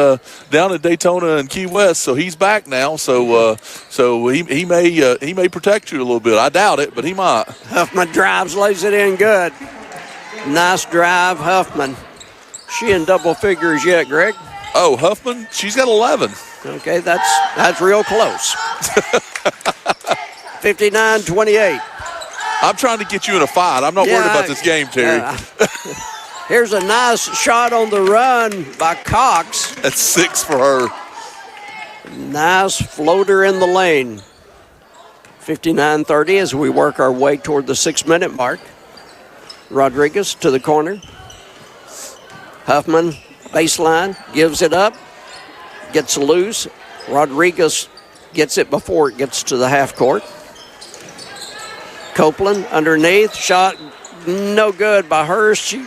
Daytona and Key West, so he's back now. So he may protect you a little bit. I doubt it, but he might. Huffman drives, lays it in good. Nice drive, Huffman. She in double figures yet, Greg? Oh, Huffman? She's got 11. Okay, that's real close. 59-28. I'm trying to get you in a fight. I'm not worried about this game, Terry. Here's a nice shot on the run by Cox. That's 6 for her. Nice floater in the lane. 59-30 as we work our way toward the 6-minute mark. Rodriguez to the corner. Huffman, baseline, gives it up, gets loose. Rodriguez gets it before it gets to the half court. Copeland underneath, shot no good by Hurst. She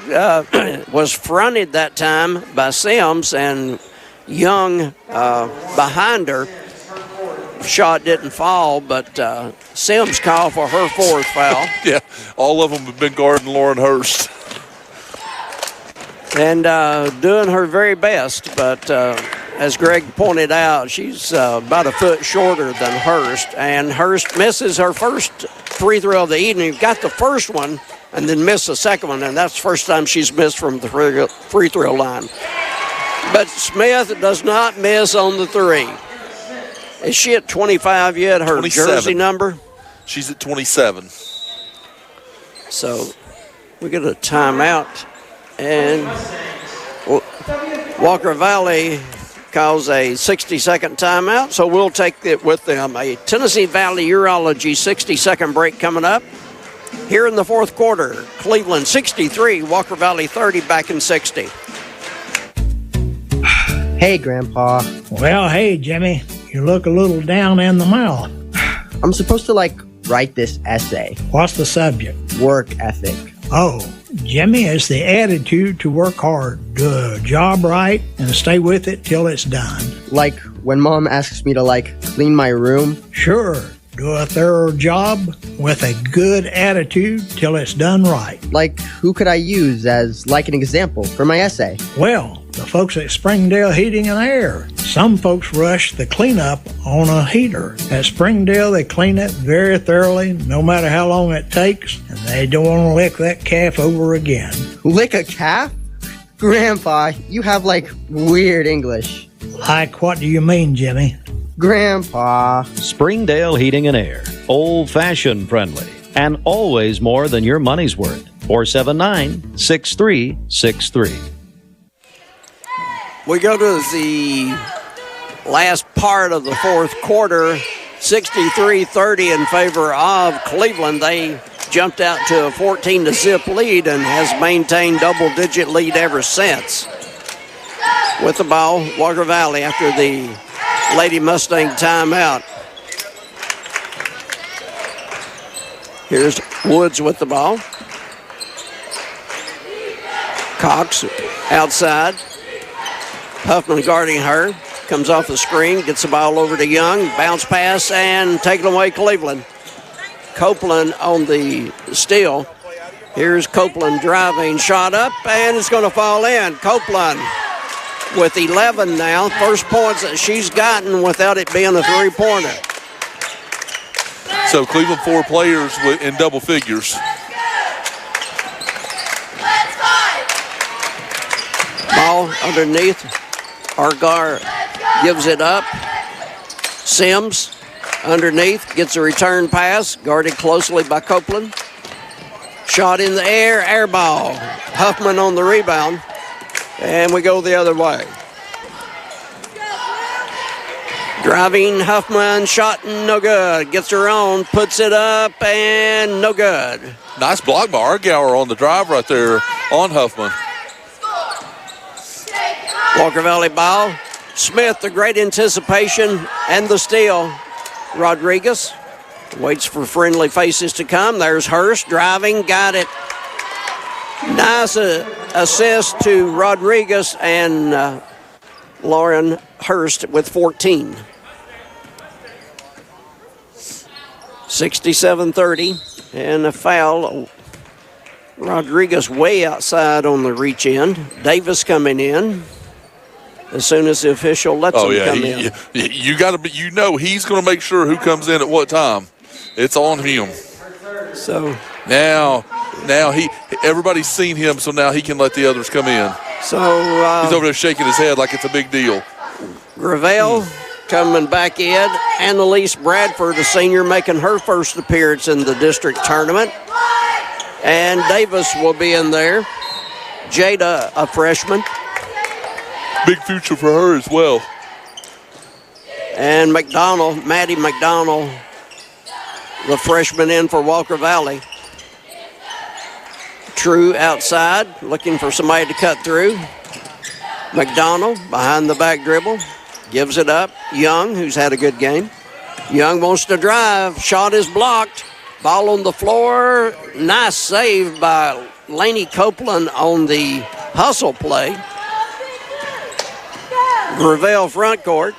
was fronted that time by Sims, and Young behind her. Shot didn't fall, but Sims called for her 4th foul. Yeah, all of them have been guarding Lauren Hurst. And doing her very best, but as Greg pointed out, she's about a foot shorter than Hurst, and Hurst misses her first free throw of the evening. Got the first one and then missed the second one, and that's the first time she's missed from the free throw line. But Smith does not miss on the 3. Is she at 25 yet, her 27. Jersey number? She's at 27. So we get a timeout, and Walker Valley calls a 60-second timeout, so we'll take it with them. A Tennessee Valley Urology 60-second break coming up. Here in the fourth quarter, Cleveland 63, Walker Valley 30, back in 60. Hey, Grandpa. Well, hey, Jimmy, you look a little down in the mouth. I'm supposed to, write this essay. What's the subject? Work ethic. Oh, Jimmy, it's the attitude to work hard, do a job right, and stay with it till it's done. Like when Mom asks me to, clean my room? Sure. Do a thorough job with a good attitude till it's done right. Who could I use as, an example for my essay? Well, the folks at Springdale Heating and Air. Some folks rush the cleanup on a heater. At Springdale, they clean it very thoroughly, no matter how long it takes, and they don't want to lick that calf over again. Lick a calf? Grandpa, you have, weird English. What do you mean, Jimmy? Grandpa. Springdale Heating and Air. Old-fashioned friendly. And always more than your money's worth. 479-6363. We go to the last part of the fourth quarter, 63-30 in favor of Cleveland. They jumped out to a 14-0 lead and has maintained double-digit lead ever since. With the ball, Walker Valley after the Lady Mustang timeout. Here's Woods with the ball. Cox outside. Huffman guarding her. Comes off the screen, gets the ball over to Young. Bounce pass and taken away Cleveland. Copeland on the steal. Here's Copeland driving, shot up, and it's going to fall in. Copeland with 11 now. First points that she's gotten without it being a three-pointer. So Cleveland 4 players in double figures. Ball underneath. Argar gives it up. Sims underneath, gets a return pass, guarded closely by Copeland. Shot in the air, air ball. Huffman on the rebound, and we go the other way. Driving, Huffman, shot no good. Gets her own, puts it up, and no good. Nice block by Argauer on the drive right there on Huffman. Walker Valley ball. Smith, the great anticipation and the steal. Rodriguez waits for friendly faces to come. There's Hurst driving, got it. Nice assist to Rodriguez and Lauren Hurst with 14. 67-30 and a foul. Rodriguez way outside on the reach in. Davis coming in. As soon as the official lets him come in. You got to be. He's going to make sure who comes in at what time. It's on him. So now everybody's seen him, so now he can let the others come in. So he's over there shaking his head like it's a big deal. Gravel coming back in. Annalise Bradford, a senior, making her first appearance in the district tournament. And Davis will be in there. Jada, a freshman. Big future for her as well. And Maddie McDonald, the freshman in for Walker Valley. True outside, looking for somebody to cut through. McDonald behind the back dribble, gives it up. Young, who's had a good game. Young wants to drive, shot is blocked. Ball on the floor, nice save by Laney Copeland on the hustle play. Gravel front court.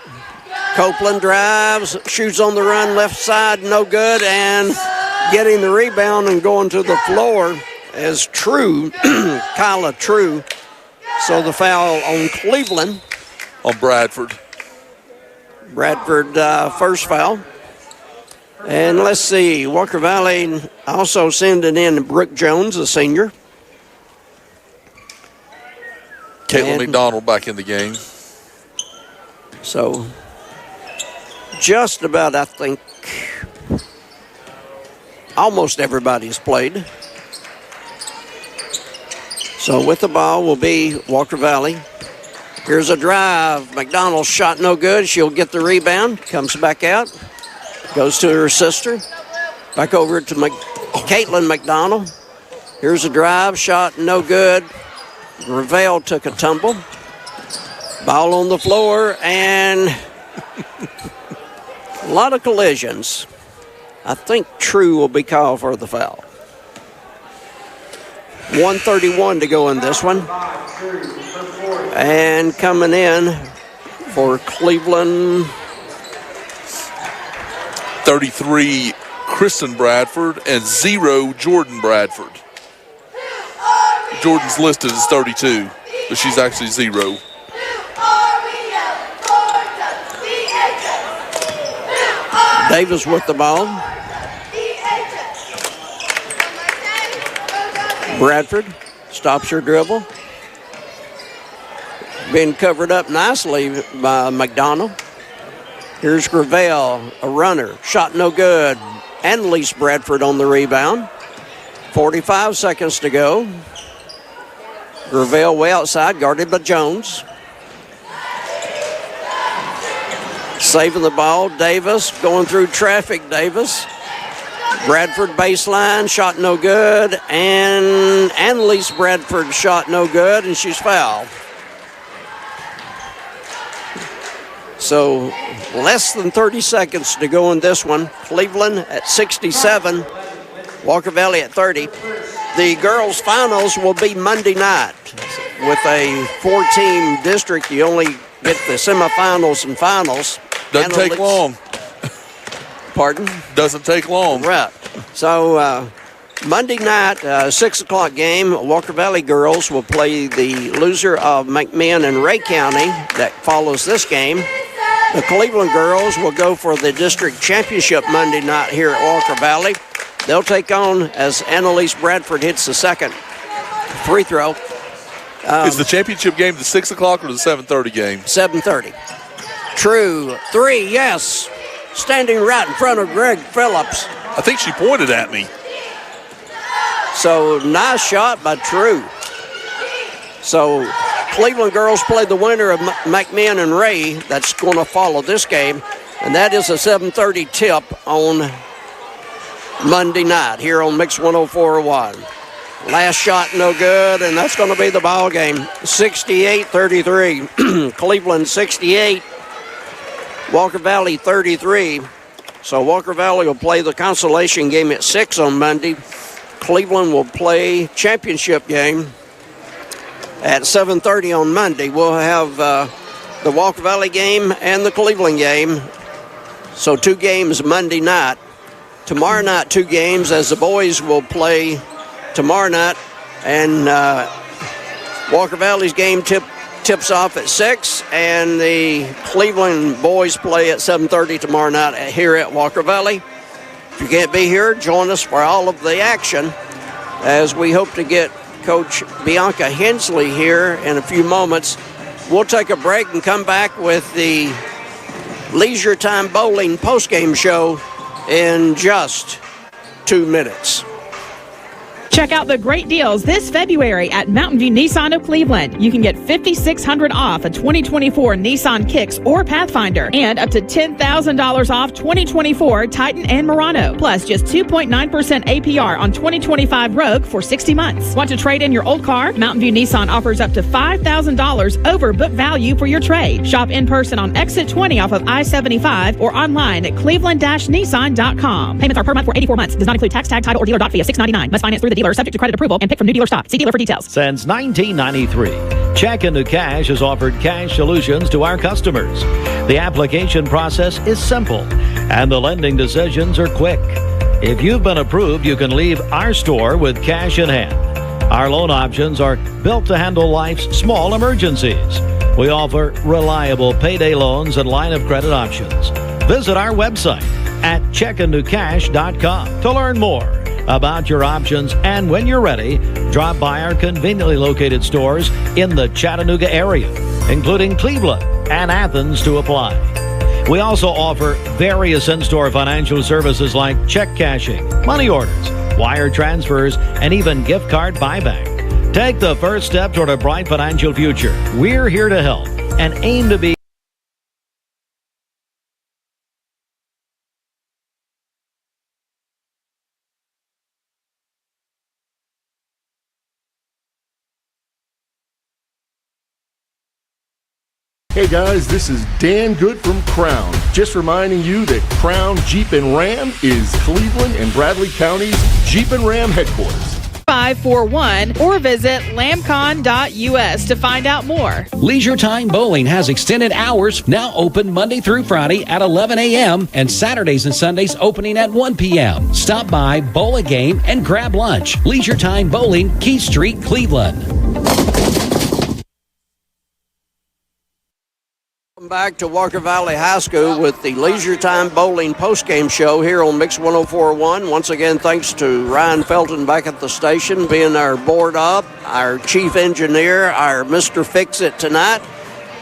Copeland drives, shoots on the run left side, no good, and getting the rebound and going to the floor as True, Kyla True. So the foul on Cleveland. On Bradford. Bradford first foul. And let's see, Walker Valley also sending in Brooke Jones, a senior. Caitlin McDonald back in the game. So just about, I think, almost everybody's played. So with the ball will be Walker Valley. Here's a drive. McDonald shot no good. She'll get the rebound. Comes back out. Goes to her sister. Back over to Caitlin McDonald. Here's a drive. Shot no good. Gravel took a tumble. Ball on the floor, and a lot of collisions. I think True will be called for the foul. 1:31 to go in this one. And coming in for Cleveland, 33, Kristen Bradford, and 0, Jordan Bradford. Jordan's listed as 32, but she's actually 0. Davis with the ball. Bradford stops her dribble. Being covered up nicely by McDonald. Here's Gravel, a runner. Shot no good. Annalise Bradford on the rebound. 45 seconds to go. Gravel way outside, guarded by Jones. Saving the ball, Davis going through traffic, Davis. Bradford baseline, shot no good, and Annalise Bradford shot no good, and she's fouled. So less than 30 seconds to go in this one. Cleveland at 67, Walker Valley at 30. The girls' finals will be Monday night. With a 4-team district, you only get the semifinals and finals. Doesn't take long. Pardon? Doesn't take long. Right. So Monday night, 6 o'clock game, Walker Valley girls will play the loser of McMinn and Ray County that follows this game. The Cleveland girls will go for the district championship Monday night here at Walker Valley. They'll take on as Annalise Bradford hits the second free throw. Is the championship game the 6 o'clock or the 7:30 game? 7:30. True. 3, yes. Standing right in front of Greg Phillips. I think she pointed at me. So nice shot by True. So Cleveland girls play the winner of McMinn and Ray. That's going to follow this game. And that is a 7:30 tip on Monday night here on Mix 104.1. Last shot no good, and that's going to be the ball game. 68-33. Cleveland 68. Walker Valley 33. So Walker Valley will play the consolation game at 6 on Monday. Cleveland will play championship game at 7:30 on Monday. We'll have the Walker Valley game and the Cleveland game. So 2 games Monday night. Tomorrow night, 2 games as the boys will play tomorrow night. And Walker Valley's game tips off at 6, and the Cleveland boys play at 7:30 tomorrow night here at Walker Valley. If you can't be here, join us for all of the action as we hope to get Coach Bianca Hensley here in a few moments. We'll take a break and come back with the Leisure Time Bowling postgame show in just 2 minutes. Check out the great deals this February at Mountain View Nissan of Cleveland. You can get $5,600 off a 2024 Nissan Kicks or Pathfinder and up to $10,000 off 2024 Titan and Murano. Plus just 2.9% APR on 2025 Rogue for 60 months. Want to trade in your old car? Mountain View Nissan offers up to $5,000 over book value for your trade. Shop in person on Exit 20 off of I-75 or online at cleveland-nissan.com. Payments are per month for 84 months. Does not include tax, tag, title, or dealer doc fee of $6.99. Must finance through the dealer, subject to credit approval, and pick from new dealer stock. See dealer for details. Since 1993, Check Into Cash has offered cash solutions to our customers. The application process is simple, and the lending decisions are quick. If you've been approved, you can leave our store with cash in hand. Our loan options are built to handle life's small emergencies. We offer reliable payday loans and line of credit options. Visit our website at checkintocash.com to learn more about your options, and when you're ready, drop by our conveniently located stores in the Chattanooga area, including Cleveland and Athens, to apply. We also offer various in-store financial services like check cashing, money orders, wire transfers, and even gift card buyback. Take the first step toward a bright financial future. We're here to help and aim to be Hey guys, this is Dan Good from Crown. Just reminding you that Crown Jeep and Ram is Cleveland and Bradley County's Jeep and Ram headquarters. 541 or visit lamcon.us to find out more. Leisure Time Bowling has extended hours, now open Monday through Friday at 11 a.m. and Saturdays and Sundays opening at 1 p.m. Stop by, bowl a game, and grab lunch. Leisure Time Bowling, Keith Street, Cleveland. Welcome back to Walker Valley High School with the Leisure Time Bowling postgame show here on Mix 104.1. Once again, thanks to Ryan Felton back at the station being our board up, our chief engineer, our Mr. Fix-It tonight.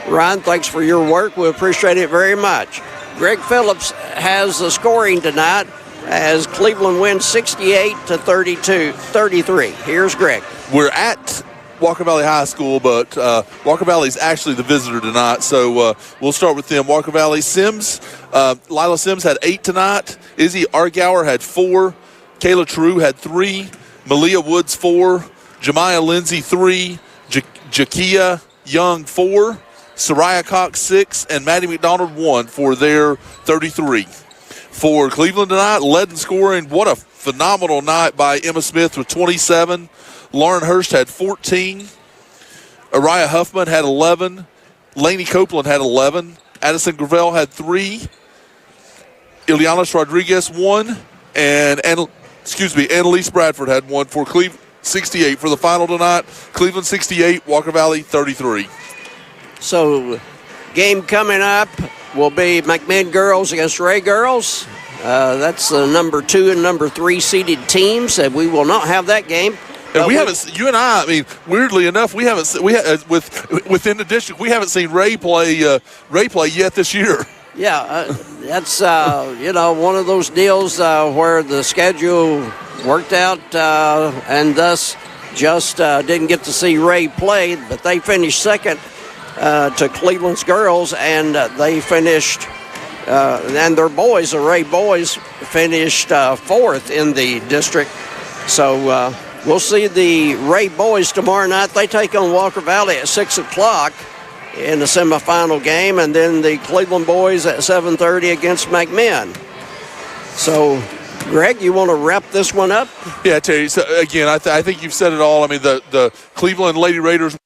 Ryan, thanks for your work. We appreciate it very much. Greg Phillips has the scoring tonight as Cleveland wins 68-33. Here's Greg. We're at Walker Valley High School, but Walker Valley is actually the visitor tonight, so we'll start with them. Walker Valley, Sims, Lila Sims had 8 tonight. Izzy Argauer had 4. Kayla True had 3. Malia Woods 4. Jemiah Lindsay 3. Jakia Young 4. Soraya Cox 6. And Maddie McDonald 1 for their 33. For Cleveland tonight, led in scoring. What a phenomenal night by Emma Smith with 27. Lauren Hurst had 14. Araya Huffman had 11. Lainey Copeland had 11. Addison Gravel had 3. Ileana Rodriguez 1. And Annalise Bradford had 1 for Cleveland 68 for the final tonight. Cleveland 68, Walker Valley 33. So, game coming up will be McMinn girls against Ray girls. That's the number 2 and number 3 seeded teams, and we will not have that game. And we haven't. You and I mean, weirdly enough, within the district, we haven't seen Ray play yet this year. Yeah, that's one of those deals where the schedule worked out, and thus just didn't get to see Ray play. But they finished second to Cleveland's girls, and they finished. And their boys, the Ray boys, finished 4th in the district. So. We'll see the Ray boys tomorrow night. They take on Walker Valley at 6 o'clock in the semifinal game, and then the Cleveland boys at 7:30 against McMinn. So, Greg, you want to wrap this one up? Yeah, Terry. So again, I think you've said it all. I mean, the Cleveland Lady Raiders.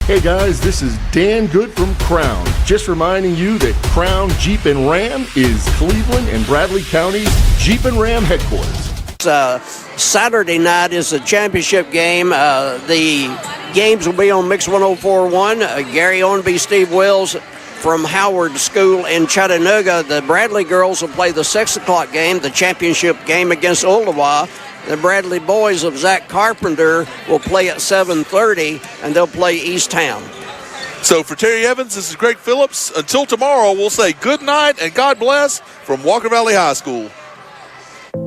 Hey guys, this is Dan Good from Crown. Just reminding you that Crown Jeep and Ram is Cleveland and Bradley County's Jeep and Ram headquarters. Saturday night is the championship game. The games will be on Mix 104.1. Gary Ornby, Steve Wills from Howard School in Chattanooga. The Bradley girls will play the 6 o'clock game, the championship game against Ooltewah. The Bradley boys of Zach Carpenter will play at 7:30, and they'll play East Town. So for Terry Evans, this is Greg Phillips. Until tomorrow, we'll say good night and God bless from Walker Valley High School.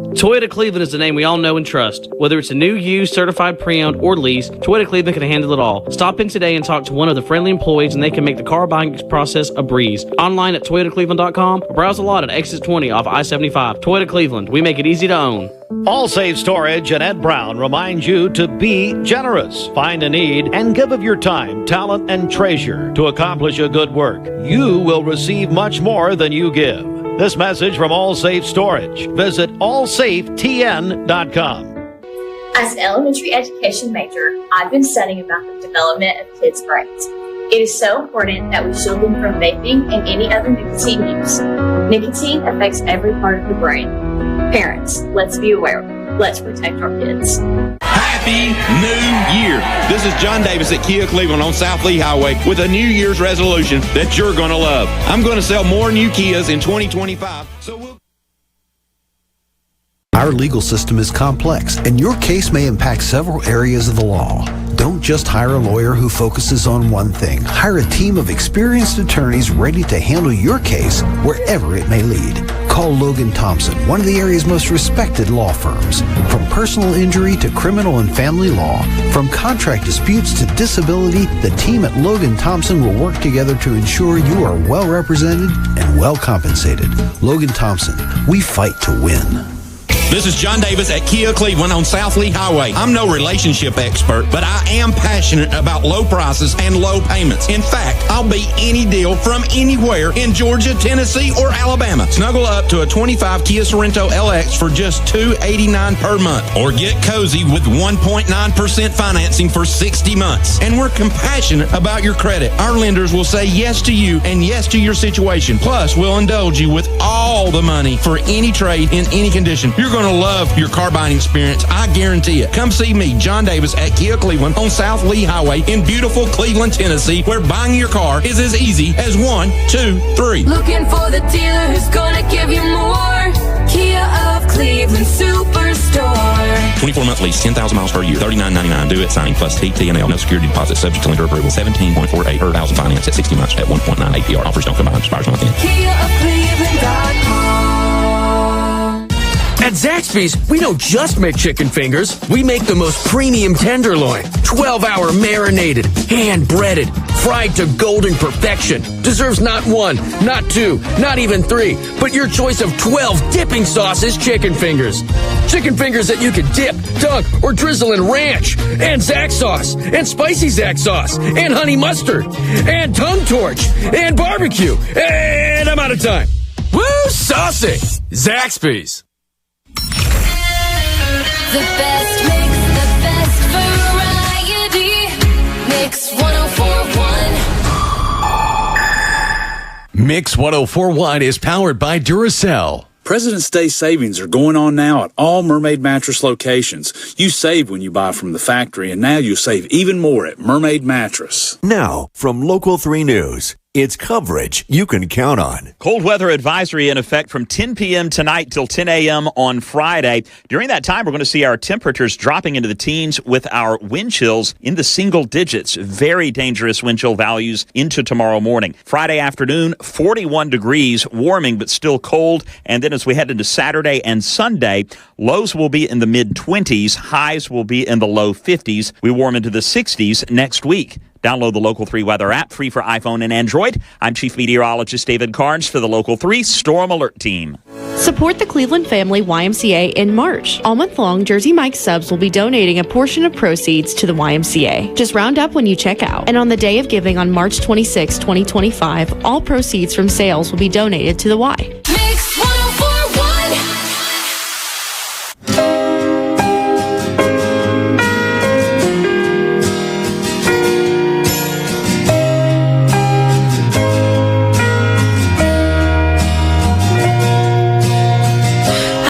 Toyota Cleveland is the name we all know and trust. Whether it's a new, used, certified, pre-owned, or leased, Toyota Cleveland can handle it all. Stop in today and talk to one of the friendly employees, and they can make the car buying process a breeze. Online at ToyotaCleveland.com or browse a lot at Exit 20 off I-75. Toyota Cleveland, we make it easy to own. All Safe Storage and Ed Brown remind you to be generous. Find a need and give of your time, talent, and treasure to accomplish a good work. You will receive much more than you give. This message from All Safe Storage. Visit allsafetn.com. As an elementary education major, I've been studying about the development of kids' brains. It is so important that we shield them from vaping and any other nicotine use. Nicotine affects every part of the brain. Parents, let's be aware. Let's protect our kids. Happy New Year. This is John Davis at Kia Cleveland on South Lee Highway with a New Year's resolution that you're going to love. I'm going to sell more new Kias in 2025. Our legal system is complex, and your case may impact several areas of the law. Don't just hire a lawyer who focuses on one thing. Hire a team of experienced attorneys ready to handle your case wherever it may lead. Call call Logan Thompson, one of the area's most respected law firms. From personal injury to criminal and family law, from contract disputes to disability, the team at Logan Thompson will work together to ensure you are well represented and well compensated. Logan Thompson, we fight to win. This is John Davis at Kia Cleveland on South Lee Highway. I'm no relationship expert, but I am passionate about low prices and low payments. In fact, I'll beat any deal from anywhere in Georgia, Tennessee, or Alabama. Snuggle up to a 25 Kia Sorrento LX for just $289 per month, or get cozy with 1.9% financing for 60 months. And we're compassionate about your credit. Our lenders will say yes to you and yes to your situation. Plus, we'll indulge you with all the money for any trade in any condition. You're going to love your car buying experience. I guarantee it. Come see me, John Davis, at Kia Cleveland on South Lee Highway in beautiful Cleveland, Tennessee, where buying your car is as easy as 1, 2, 3. Looking for the dealer who's going to give you more. Kia of Cleveland Superstore. 24 month lease, 10,000 miles per year, $39.99 due at signing plus TTNL. No security deposit subject to lender approval. 17.48 per thousand finance at 60 months at 1.9 APR. Offers don't combine. Expires month end. KiaofCleveland.com. At Zaxby's, we don't just make chicken fingers. We make the most premium tenderloin, 12-hour marinated, hand-breaded, fried to golden perfection. Deserves not 1, not 2, not even 3, but your choice of 12 dipping sauces chicken fingers. Chicken fingers that you can dip, dunk, or drizzle in ranch, and Zax sauce, and spicy Zax sauce, and honey mustard, and tongue torch, and barbecue. And I'm out of time. Woo, saucy! Zaxby's. The best mix, the best variety. Mix 1041. Mix 1041 is powered by Duracell. President's Day savings are going on now at all Mermaid Mattress locations. You save when you buy from the factory, and now you'll save even more at Mermaid Mattress. Now, from Local 3 News, it's coverage you can count on. Cold weather advisory in effect from 10 p.m. tonight till 10 a.m. on Friday. During that time, we're going to see our temperatures dropping into the teens with our wind chills in the single digits. Very dangerous wind chill values into tomorrow morning. Friday afternoon, 41 degrees, warming but still cold. And then as we head into Saturday and Sunday, lows will be in the mid-20s. Highs will be in the low 50s. We warm into the 60s next week. Download the Local 3 weather app, free for iPhone and Android. I'm Chief Meteorologist David Carnes for the Local 3 Storm Alert Team. Support the Cleveland Family YMCA in March. All month long, Jersey Mike subs will be donating a portion of proceeds to the YMCA. Just round up when you check out. And on the day of giving on March 26, 2025, all proceeds from sales will be donated to the Y.